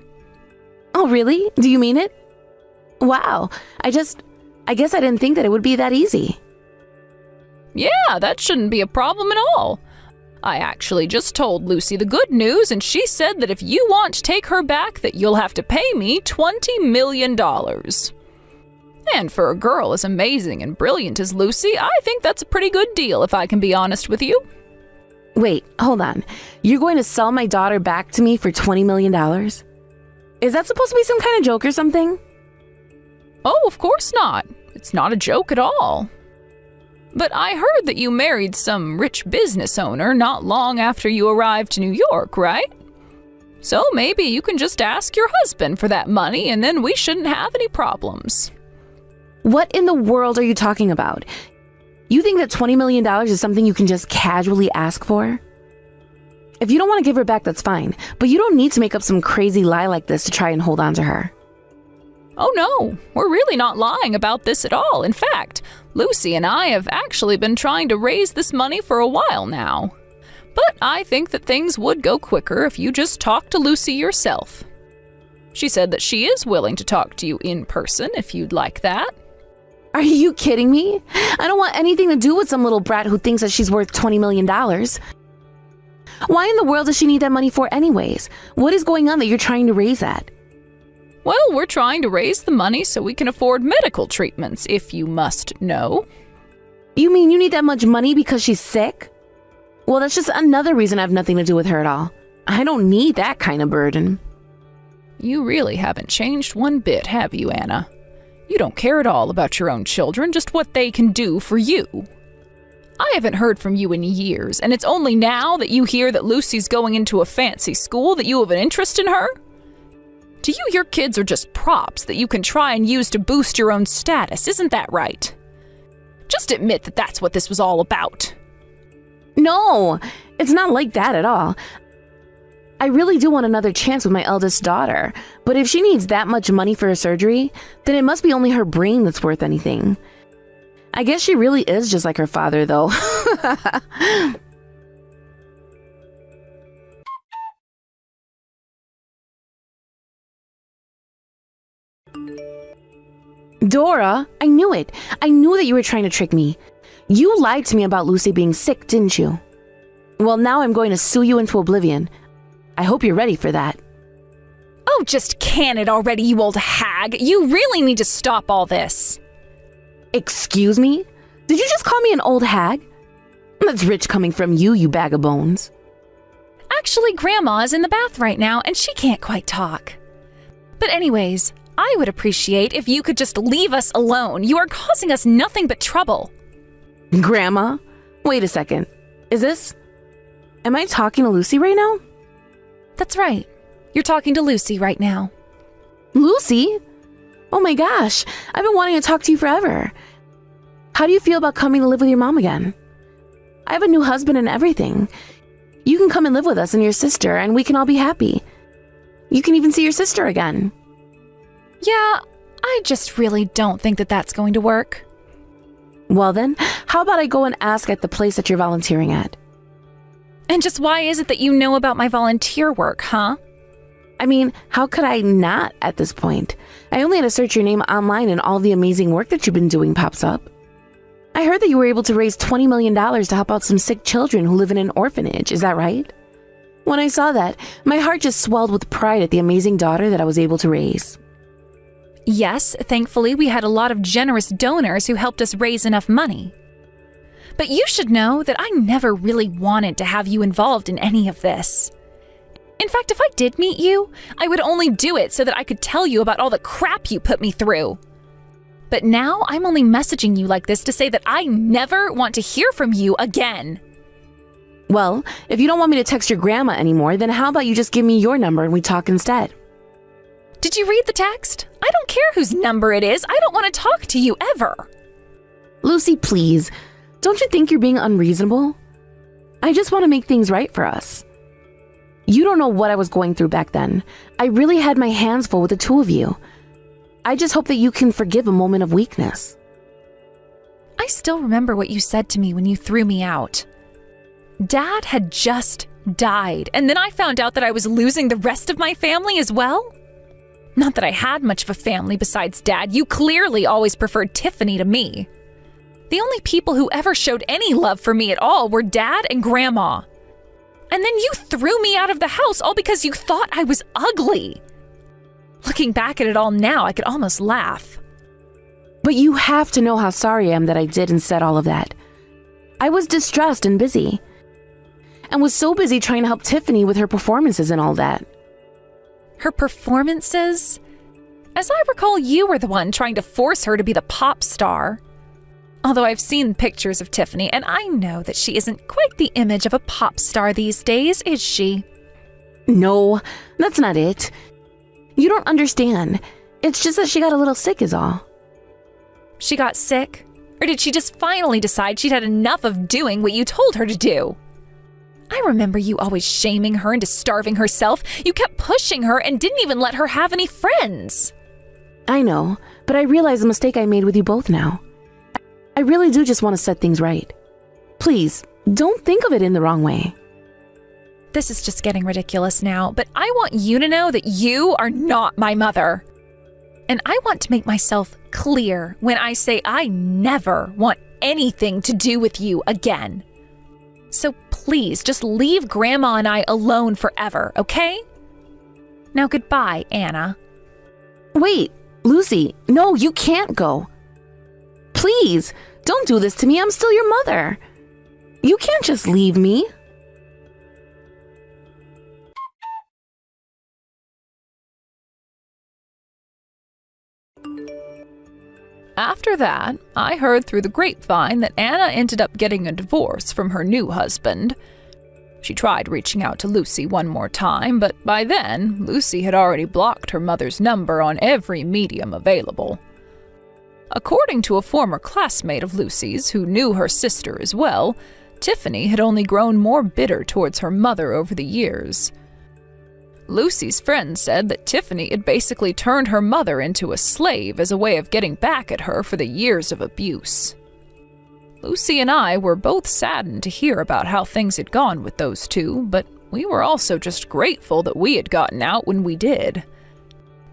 Oh really? Do you mean it? Wow, I guess I didn't think that it would be that easy. Yeah, that shouldn't be a problem at all. I actually just told Lucy the good news, and she said that if you want to take her back, that you'll have to pay me $20 million. And for a girl as amazing and brilliant as Lucy, I think that's a pretty good deal, if I can be honest with you. Wait, hold on. You're going to sell my daughter back to me for $20 million? Is that supposed to be some kind of joke or something? Oh, of course not. It's not a joke at all. But I heard that you married some rich business owner not long after you arrived to New York, right? So maybe you can just ask your husband for that money, and then we shouldn't have any problems. What in the world are you talking about? You think that $20 million is something you can just casually ask for? If you don't want to give her back, that's fine. But you don't need to make up some crazy lie like this to try and hold on to her. Oh no, we're really not lying about this at all. In fact, Lucy and I have actually been trying to raise this money for a while now. But I think that things would go quicker if you just talk to Lucy yourself. She said that she is willing to talk to you in person if you'd like that. Are you kidding me? I don't want anything to do with some little brat who thinks that she's worth $20 million. Why in the world does she need that money for anyways? What is going on that you're trying to raise at? Well, we're trying to raise the money so we can afford medical treatments, if you must know. You mean you need that much money because she's sick? Well, that's just another reason I have nothing to do with her at all. I don't need that kind of burden. You really haven't changed one bit, have you, Anna? You don't care at all about your own children, just what they can do for you. I haven't heard from you in years, and it's only now that you hear that Lucy's going into a fancy school that you have an interest in her? To you, your kids are just props that you can try and use to boost your own status, isn't that right? Just admit that that's what this was all about. No, it's not like that at all. I really do want another chance with my eldest daughter, but if she needs that much money for her surgery, then it must be only her brain that's worth anything. I guess she really is just like her father, though. Dora, I knew it. I knew that you were trying to trick me. You lied to me about Lucy being sick, didn't you? Well, now I'm going to sue you into oblivion. I hope you're ready for that. Oh, just can it already, you old hag. You really need to stop all this. Excuse me? Did you just call me an old hag? That's rich coming from you, you bag of bones. Actually, Grandma's in the bath right now, and she can't quite talk. But anyways, I would appreciate if you could just leave us alone. You are causing us nothing but trouble. Grandma? Wait a second. Am I talking to Lucy right now? That's right. You're talking to Lucy right now. Lucy? Oh my gosh, I've been wanting to talk to you forever. How do you feel about coming to live with your mom again? I have a new husband and everything. You can come and live with us and your sister, and we can all be happy. You can even see your sister again. Yeah, I just really don't think that that's going to work. Well then, how about I go and ask at the place that you're volunteering at? And just why is it that you know about my volunteer work, huh? I mean, how could I not at this point? I only had to search your name online and all the amazing work that you've been doing pops up. I heard that you were able to raise $20 million to help out some sick children who live in an orphanage. Is that right? When I saw that, my heart just swelled with pride at the amazing daughter that I was able to raise. Yes, thankfully we had a lot of generous donors who helped us raise enough money. But you should know that I never really wanted to have you involved in any of this. In fact, if I did meet you, I would only do it so that I could tell you about all the crap you put me through. But now I'm only messaging you like this to say that I never want to hear from you again. Well, if you don't want me to text your grandma anymore, then how about you just give me your number and we talk instead? Did you read the text? I don't care whose number it is. I don't want to talk to you ever. Lucy, please. Don't you think you're being unreasonable? I just want to make things right for us. You don't know what I was going through back then. I really had my hands full with the two of you. I just hope that you can forgive a moment of weakness. I still remember what you said to me when you threw me out. Dad had just died, and then I found out that I was losing the rest of my family as well. Not that I had much of a family besides Dad. You clearly always preferred Tiffany to me. The only people who ever showed any love for me at all were Dad and Grandma. And then you threw me out of the house all because you thought I was ugly. Looking back at it all now, I could almost laugh. But you have to know how sorry I am that I did and said all of that. I was distressed and busy. And was so busy trying to help Tiffany with her performances and all that. Her performances? As I recall, you were the one trying to force her to be the pop star. Although I've seen pictures of Tiffany, and I know that she isn't quite the image of a pop star these days, is she? No, that's not it. You don't understand. It's just that she got a little sick is all. She got sick? Or did she just finally decide she'd had enough of doing what you told her to do? I remember you always shaming her into starving herself. You kept pushing her and didn't even let her have any friends. I know, but I realize the mistake I made with you both now. I really do just want to set things right. Please, don't think of it in the wrong way. This is just getting ridiculous now, but I want you to know that you are not my mother. And I want to make myself clear when I say I never want anything to do with you again. So please just leave Grandma and I alone forever, okay? Now goodbye, Anna. Wait, Lucy, no, you can't go. Please, don't do this to me. I'm still your mother. You can't just leave me. After that, I heard through the grapevine that Anna ended up getting a divorce from her new husband. She tried reaching out to Lucy one more time, but by then, Lucy had already blocked her mother's number on every medium available. According to a former classmate of Lucy's who knew her sister as well, Tiffany had only grown more bitter towards her mother over the years. Lucy's friend said that Tiffany had basically turned her mother into a slave as a way of getting back at her for the years of abuse. Lucy and I were both saddened to hear about how things had gone with those two, but we were also just grateful that we had gotten out when we did.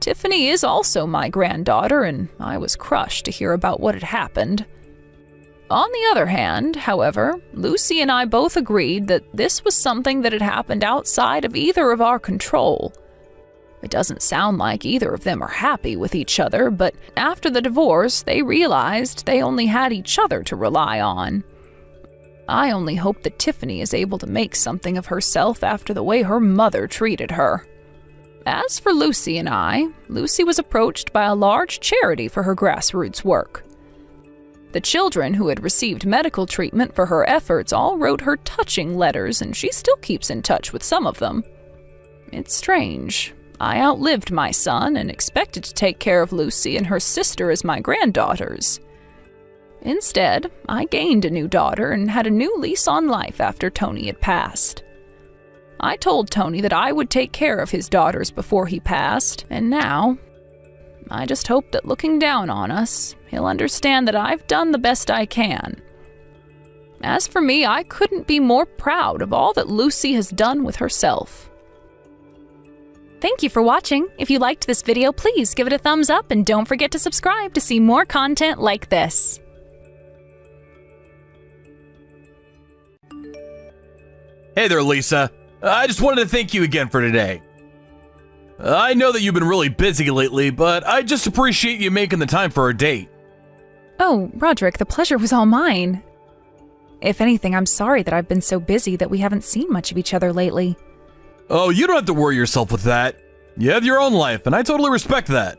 Tiffany is also my granddaughter, and I was crushed to hear about what had happened. On the other hand, however, Lucy and I both agreed that this was something that had happened outside of either of our control. It doesn't sound like either of them are happy with each other, but after the divorce, they realized they only had each other to rely on. I only hope that Tiffany is able to make something of herself after the way her mother treated her. As for Lucy and I, Lucy was approached by a large charity for her grassroots work. The children who had received medical treatment for her efforts all wrote her touching letters, and she still keeps in touch with some of them. It's strange. I outlived my son and expected to take care of Lucy and her sister as my granddaughters. Instead, I gained a new daughter and had a new lease on life after Tony had passed. I told Tony that I would take care of his daughters before he passed, and now, I just hope that looking down on us, he'll understand that I've done the best I can. As for me, I couldn't be more proud of all that Lucy has done with herself. Thank you for watching. If you liked this video, please give it a thumbs up and don't forget to subscribe to see more content like this. Hey there, Lisa. I just wanted to thank you again for today. I know that you've been really busy lately, but I just appreciate you making the time for our date. Oh, Roderick, the pleasure was all mine. If anything, I'm sorry that I've been so busy that we haven't seen much of each other lately. Oh, you don't have to worry yourself with that. You have your own life, and I totally respect that.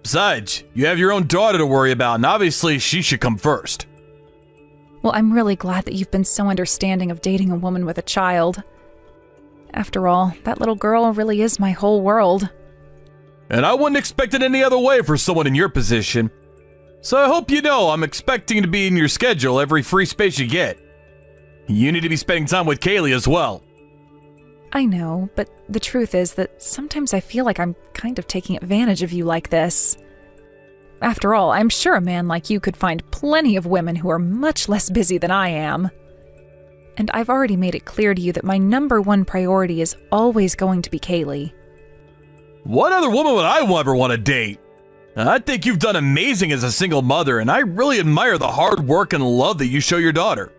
Besides, you have your own daughter to worry about, and obviously she should come first. Well, I'm really glad that you've been so understanding of dating a woman with a child. After all, that little girl really is my whole world. And I wouldn't expect it any other way for someone in your position. So I hope you know I'm expecting to be in your schedule every free space you get. You need to be spending time with Kaylee as well. I know, but the truth is that sometimes I feel like I'm kind of taking advantage of you like this. After all, I'm sure a man like you could find plenty of women who are much less busy than I am. And I've already made it clear to you that my #1 priority is always going to be Kaylee. What other woman would I ever want to date? I think you've done amazing as a single mother, and I really admire the hard work and love that you show your daughter.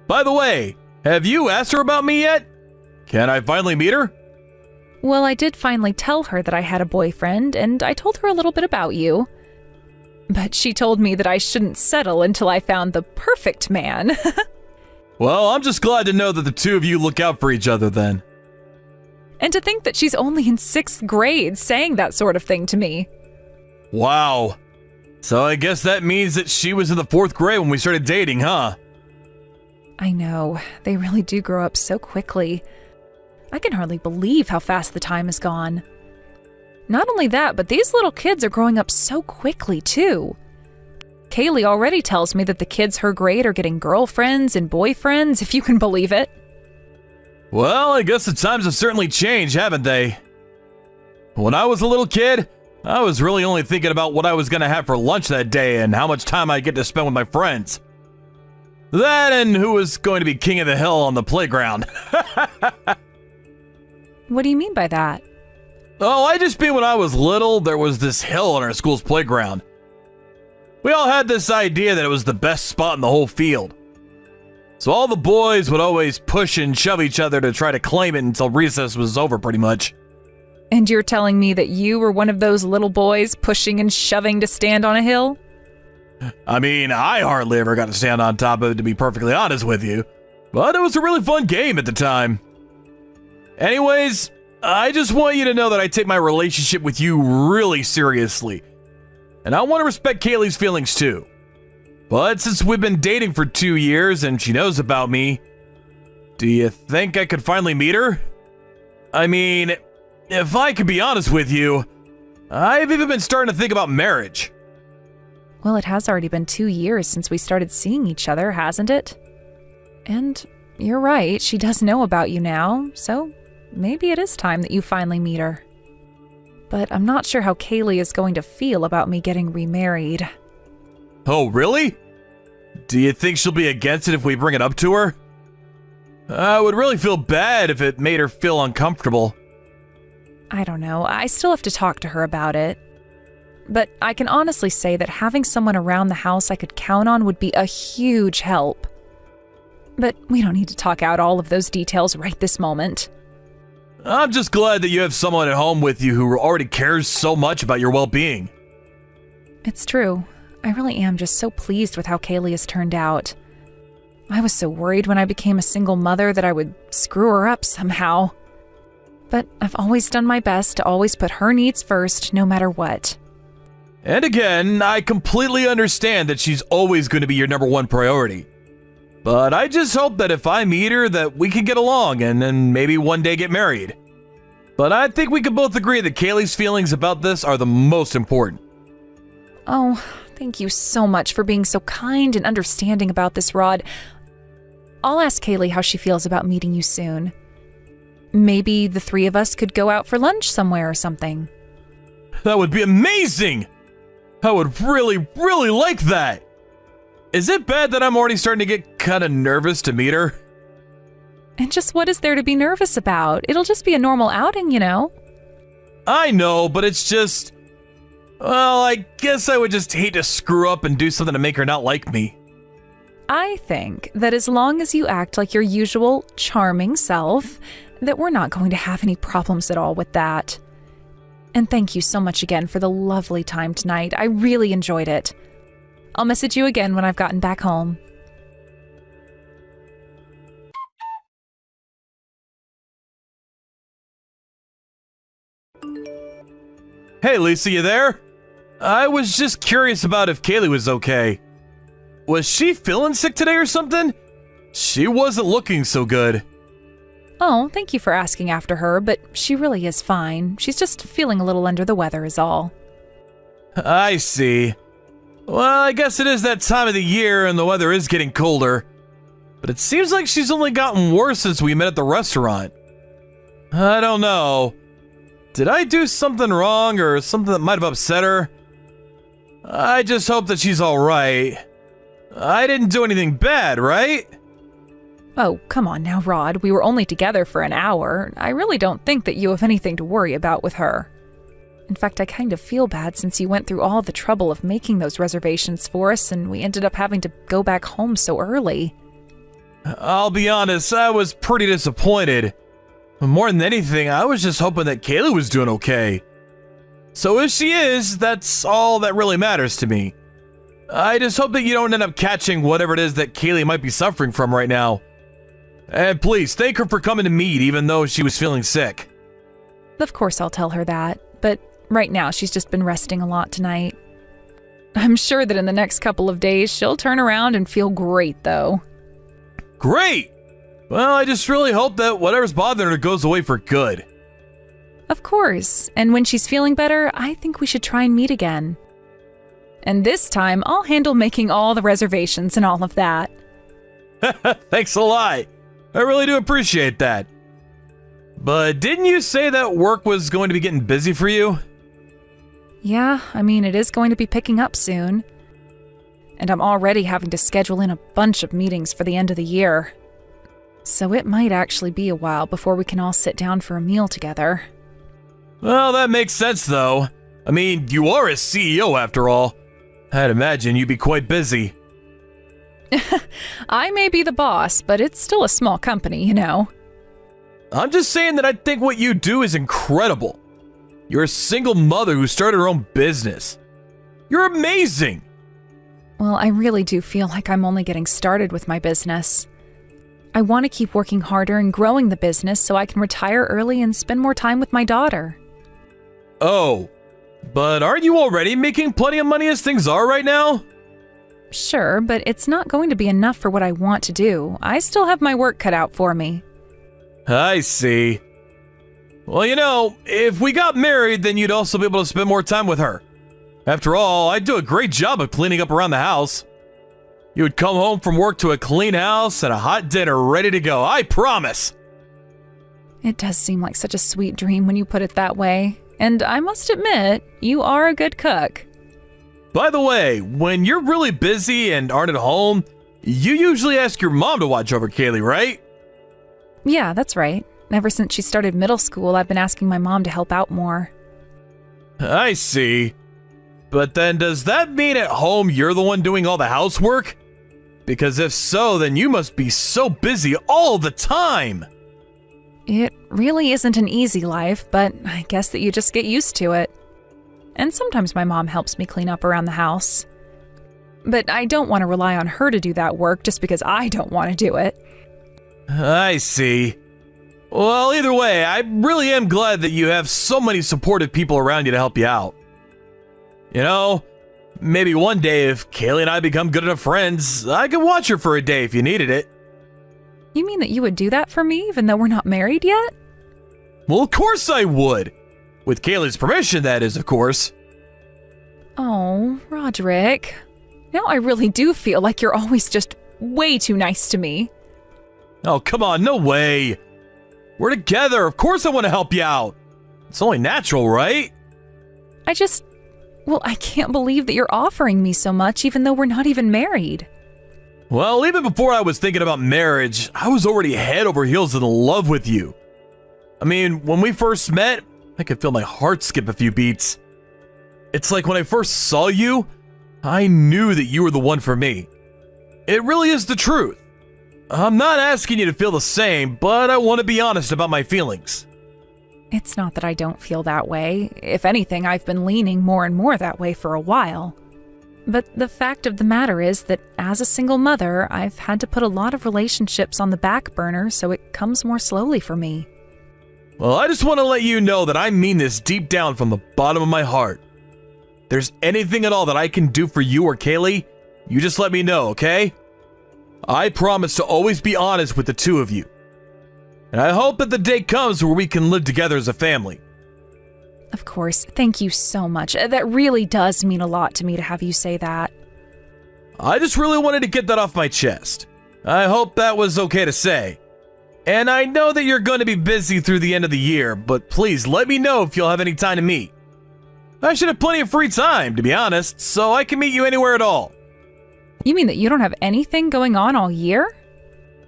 By the way, have you asked her about me yet? Can I finally meet her? Well, I did finally tell her that I had a boyfriend, and I told her a little bit about you. But she told me that I shouldn't settle until I found the perfect man. Well, I'm just glad to know that the two of you look out for each other then. And to think that she's only in 6th grade saying that sort of thing to me. Wow. So I guess that means that she was in the 4th grade when we started dating, huh? I know, they really do grow up so quickly. I can hardly believe how fast the time has gone. Not only that, but these little kids are growing up so quickly, too. Kaylee already tells me that the kids her grade are getting girlfriends and boyfriends, if you can believe it. Well, I guess the times have certainly changed, haven't they? When I was a little kid, I was really only thinking about what I was going to have for lunch that day and how much time I'd get to spend with my friends. That and who was going to be king of the hill on the playground. What do you mean by that? Oh, I just mean when I was little, there was this hill on our school's playground. We all had this idea that it was the best spot in the whole field. So all the boys would always push and shove each other to try to claim it until recess was over, pretty much. And you're telling me that you were one of those little boys pushing and shoving to stand on a hill? I mean, I hardly ever got to stand on top of it, to be perfectly honest with you. But it was a really fun game at the time. Anyways, I just want you to know that I take my relationship with you really seriously. And I want to respect Kaylee's feelings too. But since we've been dating for 2 years and she knows about me, do you think I could finally meet her? I mean, if I could be honest with you, I've even been starting to think about marriage. Well, it has already been 2 years since we started seeing each other, hasn't it? And you're right, she does know about you now, so maybe it is time that you finally meet her. But I'm not sure how Kaylee is going to feel about me getting remarried. Oh, really? Do you think she'll be against it if we bring it up to her? I would really feel bad if it made her feel uncomfortable. I don't know, I still have to talk to her about it. But I can honestly say that having someone around the house I could count on would be a huge help. But we don't need to talk out all of those details right this moment. I'm just glad that you have someone at home with you who already cares so much about your well-being. It's true. I really am just so pleased with how Kaylee has turned out. I was so worried when I became a single mother that I would screw her up somehow. But I've always done my best to always put her needs first, no matter what. And again, I completely understand that she's always going to be your #1 priority. But I just hope that if I meet her that we can get along and then maybe one day get married. But I think we can both agree that Kaylee's feelings about this are the most important. Oh, thank you so much for being so kind and understanding about this, Rod. I'll ask Kaylee how she feels about meeting you soon. Maybe the 3 of us could go out for lunch somewhere or something. That would be amazing! I would really, really like that! Is it bad that I'm already starting to get kind of nervous to meet her? And just what is there to be nervous about? It'll just be a normal outing, you know? I know, but it's just... Well, I guess I would just hate to screw up and do something to make her not like me. I think that as long as you act like your usual charming self, that we're not going to have any problems at all with that. And thank you so much again for the lovely time tonight. I really enjoyed it. I'll message you again when I've gotten back home. Hey, Lisa, you there? I was just curious about if Kaylee was okay. Was she feeling sick today or something? She wasn't looking so good. Oh, thank you for asking after her, but she really is fine. She's just feeling a little under the weather is all. I see. Well, I guess it is that time of the year and the weather is getting colder. But it seems like she's only gotten worse since we met at the restaurant. I don't know. Did I do something wrong or something that might have upset her? I just hope that she's alright. I didn't do anything bad, right? Oh, come on now, Rod. We were only together for an hour. I really don't think that you have anything to worry about with her. In fact, I kind of feel bad since you went through all the trouble of making those reservations for us and we ended up having to go back home so early. I'll be honest, I was pretty disappointed. More than anything, I was just hoping that Kaylee was doing okay. So if she is, that's all that really matters to me. I just hope that you don't end up catching whatever it is that Kaylee might be suffering from right now. And please, thank her for coming to meet even though she was feeling sick. Of course I'll tell her that, but right now she's just been resting a lot tonight. I'm sure that in the next couple of days she'll turn around and feel great though. Great! Well, I just really hope that whatever's bothering her goes away for good. Of course, and when she's feeling better, I think we should try and meet again. And this time, I'll handle making all the reservations and all of that. Thanks a lot. I really do appreciate that. But didn't you say that work was going to be getting busy for you? Yeah, I mean, it is going to be picking up soon. And I'm already having to schedule in a bunch of meetings for the end of the year. So it might actually be a while before we can all sit down for a meal together. Well, that makes sense, though. I mean, you are a CEO after all. I'd imagine you'd be quite busy. I may be the boss, but it's still a small company, you know. I'm just saying that I think what you do is incredible. You're a single mother who started her own business. You're amazing. Well, I really do feel like I'm only getting started with my business. I want to keep working harder and growing the business so I can retire early and spend more time with my daughter. Oh, but aren't you already making plenty of money as things are right now? Sure, but it's not going to be enough for what I want to do. I still have my work cut out for me. I see. Well, you know, if we got married, then you'd also be able to spend more time with her. After all, I do a great job of cleaning up around the house. You would come home from work to a clean house and a hot dinner ready to go, I promise. It does seem like such a sweet dream when you put it that way. And I must admit, you are a good cook. By the way, when you're really busy and aren't at home, you usually ask your mom to watch over Kaylee, right? Yeah, that's right. Ever since she started middle school, I've been asking my mom to help out more. I see. But then does that mean at home you're the one doing all the housework? Because if so, then you must be so busy all the time. It really isn't an easy life, but I guess that you just get used to it. And sometimes my mom helps me clean up around the house. But I don't want to rely on her to do that work just because I don't want to do it. I see. Well, either way, I really am glad that you have so many supportive people around you to help you out. You know, maybe one day if Kaylee and I become good enough friends, I could watch her for a day if you needed it. You mean that you would do that for me even though we're not married yet? Well, of course I would. With Kaylee's permission, that is, of course. Oh, Roderick. Now I really do feel like you're always just way too nice to me. Oh, come on, no way. We're together. Of course I want to help you out. It's only natural, right? I can't believe that you're offering me so much even though we're not even married. Well, even before I was thinking about marriage, I was already head over heels in love with you. I mean, when we first met, I could feel my heart skip a few beats. It's like when I first saw you, I knew that you were the one for me. It really is the truth. I'm not asking you to feel the same, but I want to be honest about my feelings. It's not that I don't feel that way. If anything, I've been leaning more and more that way for a while. But the fact of the matter is that as a single mother, I've had to put a lot of relationships on the back burner, so it comes more slowly for me. Well, I just want to let you know that I mean this deep down from the bottom of my heart. If there's anything at all that I can do for you or Kaylee, you just let me know, okay? I promise to always be honest with the two of you. And I hope that the day comes where we can live together as a family. Of course, thank you so much. That really does mean a lot to me to have you say that. I just really wanted to get that off my chest. I hope that was okay to say. And I know that you're going to be busy through the end of the year, but please let me know if you'll have any time to meet. I should have plenty of free time, to be honest, so I can meet you anywhere at all. You mean that you don't have anything going on all year?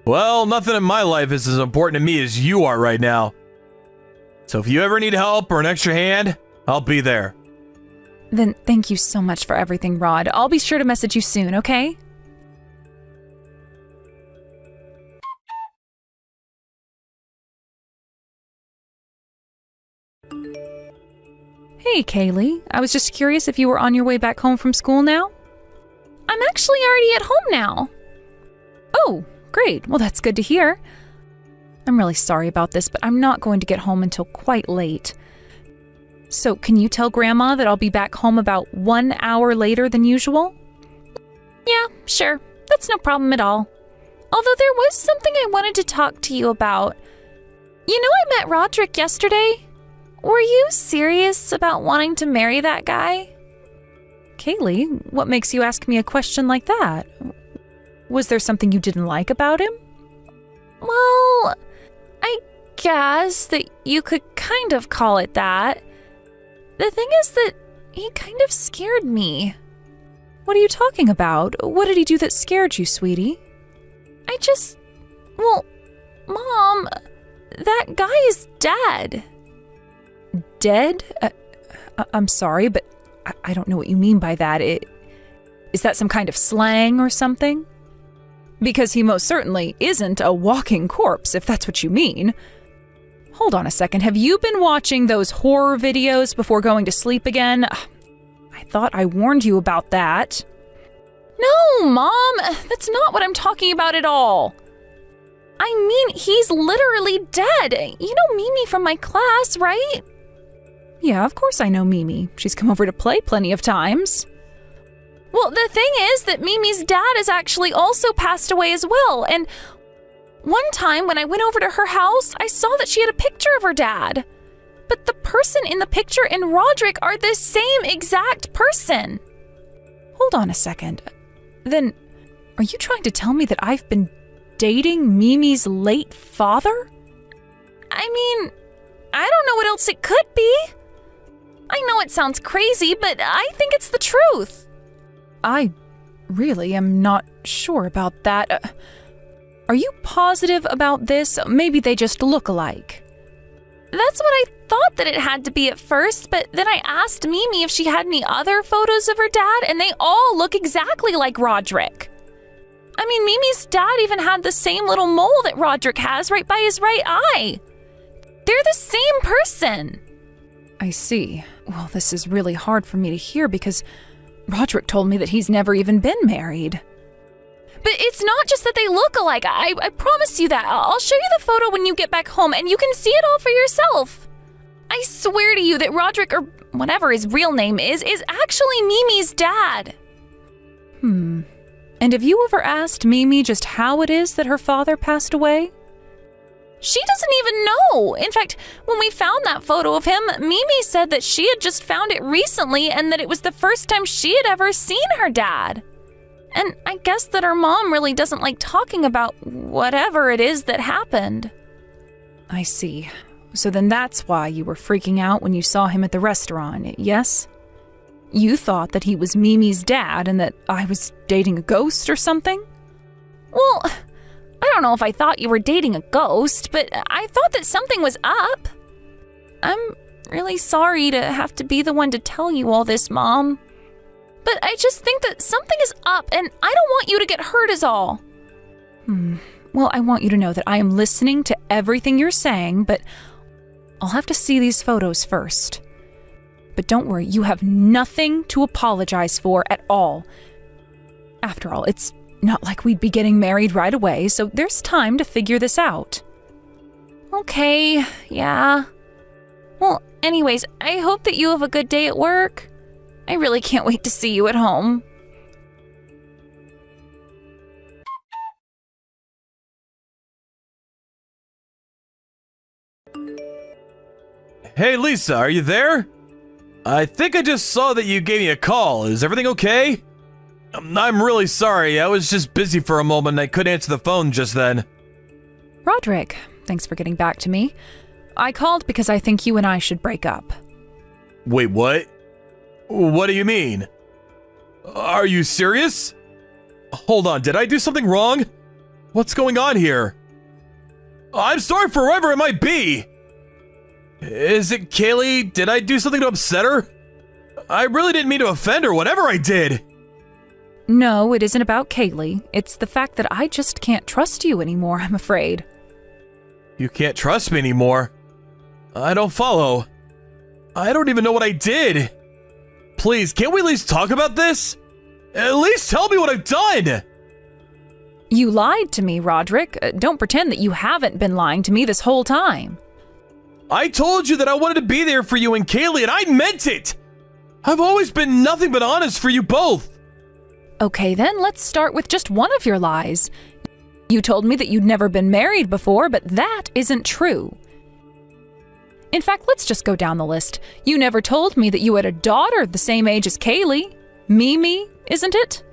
Well, nothing in my life is as important to me as you are right now. So if you ever need help or an extra hand, I'll be there. Then thank you so much for everything, Rod. I'll be sure to message you soon, okay? Hey, Kaylee. I was just curious if you were on your way back home from school now? I'm actually already at home now. Oh, great. Well, that's good to hear. I'm really sorry about this, but I'm not going to get home until quite late. So, can you tell Grandma that I'll be back home about 1 hour later than usual? Yeah, sure. That's no problem at all. Although there was something I wanted to talk to you about. You know, I met Roderick yesterday. Were you serious about wanting to marry that guy? Kaylee, what makes you ask me a question like that? Was there something you didn't like about him? Well, I guess that you could kind of call it that. The thing is that he kind of scared me. What are you talking about? What did he do that scared you, sweetie? Well, Mom, that guy is dead. Dead? I'm sorry, but I don't know what you mean by that. Is that some kind of slang or something? Because he most certainly isn't a walking corpse, if that's what you mean. Hold on a second. Have you been watching those horror videos before going to sleep again? I thought I warned you about that. No, Mom, that's not what I'm talking about at all. I mean, he's literally dead. You know Mimi from my class, right? Yeah, of course I know Mimi. She's come over to play plenty of times. Well, the thing is that Mimi's dad has actually also passed away as well, and one time when I went over to her house, I saw that she had a picture of her dad. But the person in the picture and Roderick are the same exact person. Hold on a second. Then, are you trying to tell me that I've been dating Mimi's late father? I mean, I don't know what else it could be. I know it sounds crazy, but I think it's the truth. I really am not sure about that. Are you positive about this? Maybe they just look alike. That's what I thought that it had to be at first, but then I asked Mimi if she had any other photos of her dad, and they all look exactly like Roderick. I mean, Mimi's dad even had the same little mole that Roderick has right by his right eye. They're the same person. I see. Well, this is really hard for me to hear because Roderick told me that he's never even been married. But it's not just that they look alike. I promise you that. I'll show you the photo when you get back home, and you can see it all for yourself. I swear to you that Roderick, or whatever his real name is actually Mimi's dad. And have you ever asked Mimi just how it is that her father passed away? She doesn't even know. In fact, when we found that photo of him, Mimi said that she had just found it recently and that it was the first time she had ever seen her dad. And I guess that her mom really doesn't like talking about whatever it is that happened. I see. So then that's why you were freaking out when you saw him at the restaurant, yes? You thought that he was Mimi's dad and that I was dating a ghost or something? Well, I don't know if I thought you were dating a ghost, but I thought that something was up. I'm really sorry to have to be the one to tell you all this, Mom. But I just think that something is up, and I don't want you to get hurt is all. Well, I want you to know that I am listening to everything you're saying, but I'll have to see these photos first. But don't worry, you have nothing to apologize for at all. After all, it's not like we'd be getting married right away, so there's time to figure this out. Okay, yeah. Well, anyways, I hope that you have a good day at work. I really can't wait to see you at home. Hey, Lisa, are you there? I think I just saw that you gave me a call. Is everything okay? I'm really sorry. I was just busy for a moment and I couldn't answer the phone just then. Roderick, thanks for getting back to me. I called because I think you and I should break up. Wait, what? What do you mean? Are you serious? Hold on, did I do something wrong? What's going on here? I'm sorry for whoever it might be. Is it Kaylee? Did I do something to upset her? I really didn't mean to offend her, whatever I did. No, it isn't about Kaylee. It's the fact that I just can't trust you anymore, I'm afraid. You can't trust me anymore? I don't follow. I don't even know what I did. Please, can't we at least talk about this? At least tell me what I've done! You lied to me, Roderick. Don't pretend that you haven't been lying to me this whole time. I told you that I wanted to be there for you and Kaylee, and I meant it! I've always been nothing but honest for you both. Okay, then let's start with just one of your lies. You told me that you'd never been married before, but that isn't true. In fact, let's just go down the list. You never told me that you had a daughter the same age as Kaylee. Mimi, isn't it?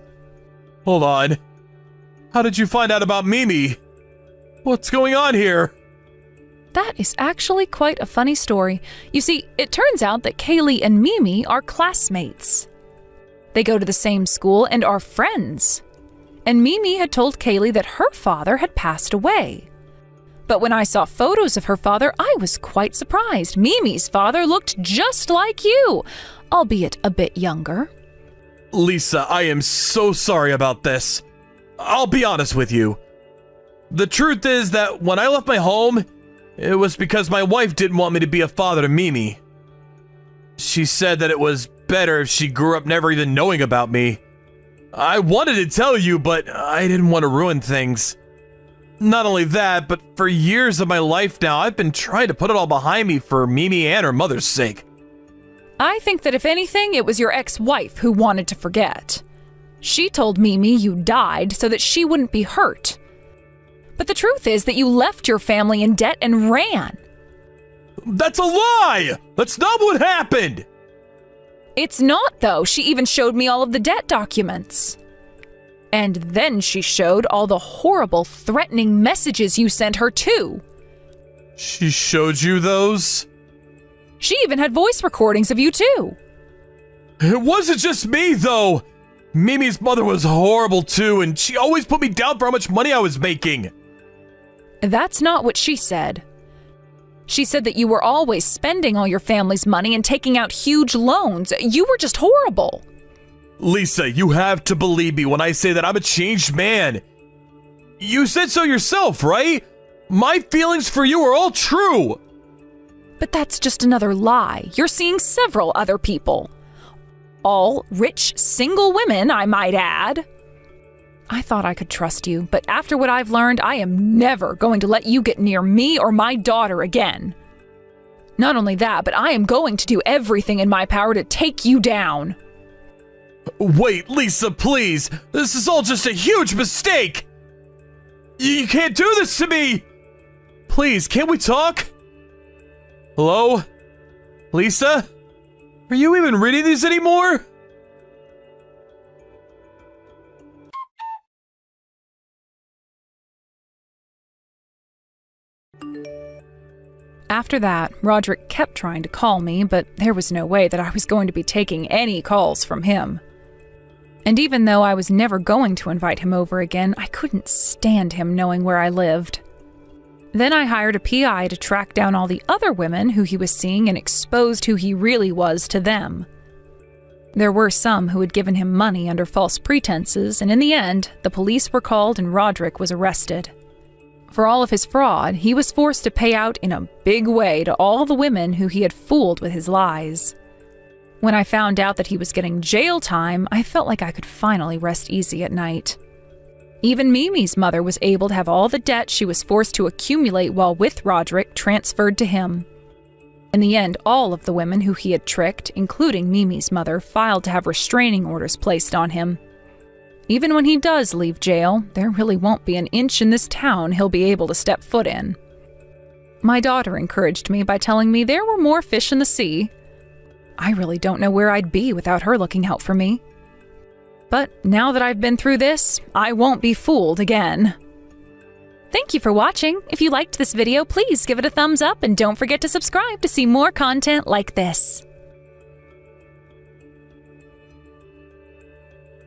Hold on. How did you find out about Mimi? What's going on here? That is actually quite a funny story. You see, it turns out that Kaylee and Mimi are classmates. They go to the same school and are friends. And Mimi had told Kaylee that her father had passed away. But when I saw photos of her father, I was quite surprised. Mimi's father looked just like you, albeit a bit younger. Lisa, I am so sorry about this. I'll be honest with you. The truth is that when I left my home, it was because my wife didn't want me to be a father to Mimi. She said that it was better if she grew up never even knowing about me. I wanted to tell you, but I didn't want to ruin things. Not only that, but for years of my life now, I've been trying to put it all behind me for Mimi and her mother's sake. I think that if anything, it was your ex-wife who wanted to forget. She told Mimi you died so that she wouldn't be hurt. But the truth is that you left your family in debt and ran. That's a lie! That's not what happened! It's not, though. She even showed me all of the debt documents. And then she showed all the horrible, threatening messages you sent her, too. She showed you those? She even had voice recordings of you, too. It wasn't just me, though. Mimi's mother was horrible, too, and she always put me down for how much money I was making. That's not what she said. She said that you were always spending all your family's money and taking out huge loans. You were just horrible. Lisa, you have to believe me when I say that I'm a changed man. You said so yourself, right? My feelings for you are all true. But that's just another lie. You're seeing several other people. All rich, single women, I might add. I thought I could trust you, but after what I've learned, I am never going to let you get near me or my daughter again. Not only that, but I am going to do everything in my power to take you down. Wait, Lisa, please. This is all just a huge mistake. You can't do this to me. Please, can't we talk? Hello? Lisa? Are you even reading these anymore? After that, Roderick kept trying to call me, but there was no way that I was going to be taking any calls from him. And even though I was never going to invite him over again, I couldn't stand him knowing where I lived. Then I hired a PI to track down all the other women who he was seeing and exposed who he really was to them. There were some who had given him money under false pretenses, and in the end, the police were called and Roderick was arrested. For all of his fraud, he was forced to pay out in a big way to all the women who he had fooled with his lies. When I found out that he was getting jail time, I felt like I could finally rest easy at night. Even Mimi's mother was able to have all the debt she was forced to accumulate while with Roderick transferred to him. In the end, all of the women who he had tricked, including Mimi's mother, filed to have restraining orders placed on him. Even when he does leave jail, there really won't be an inch in this town he'll be able to step foot in. My daughter encouraged me by telling me there were more fish in the sea. I really don't know where I'd be without her looking out for me. But now that I've been through this, I won't be fooled again. Thank you for watching. If you liked this video, please give it a thumbs up and don't forget to subscribe to see more content like this.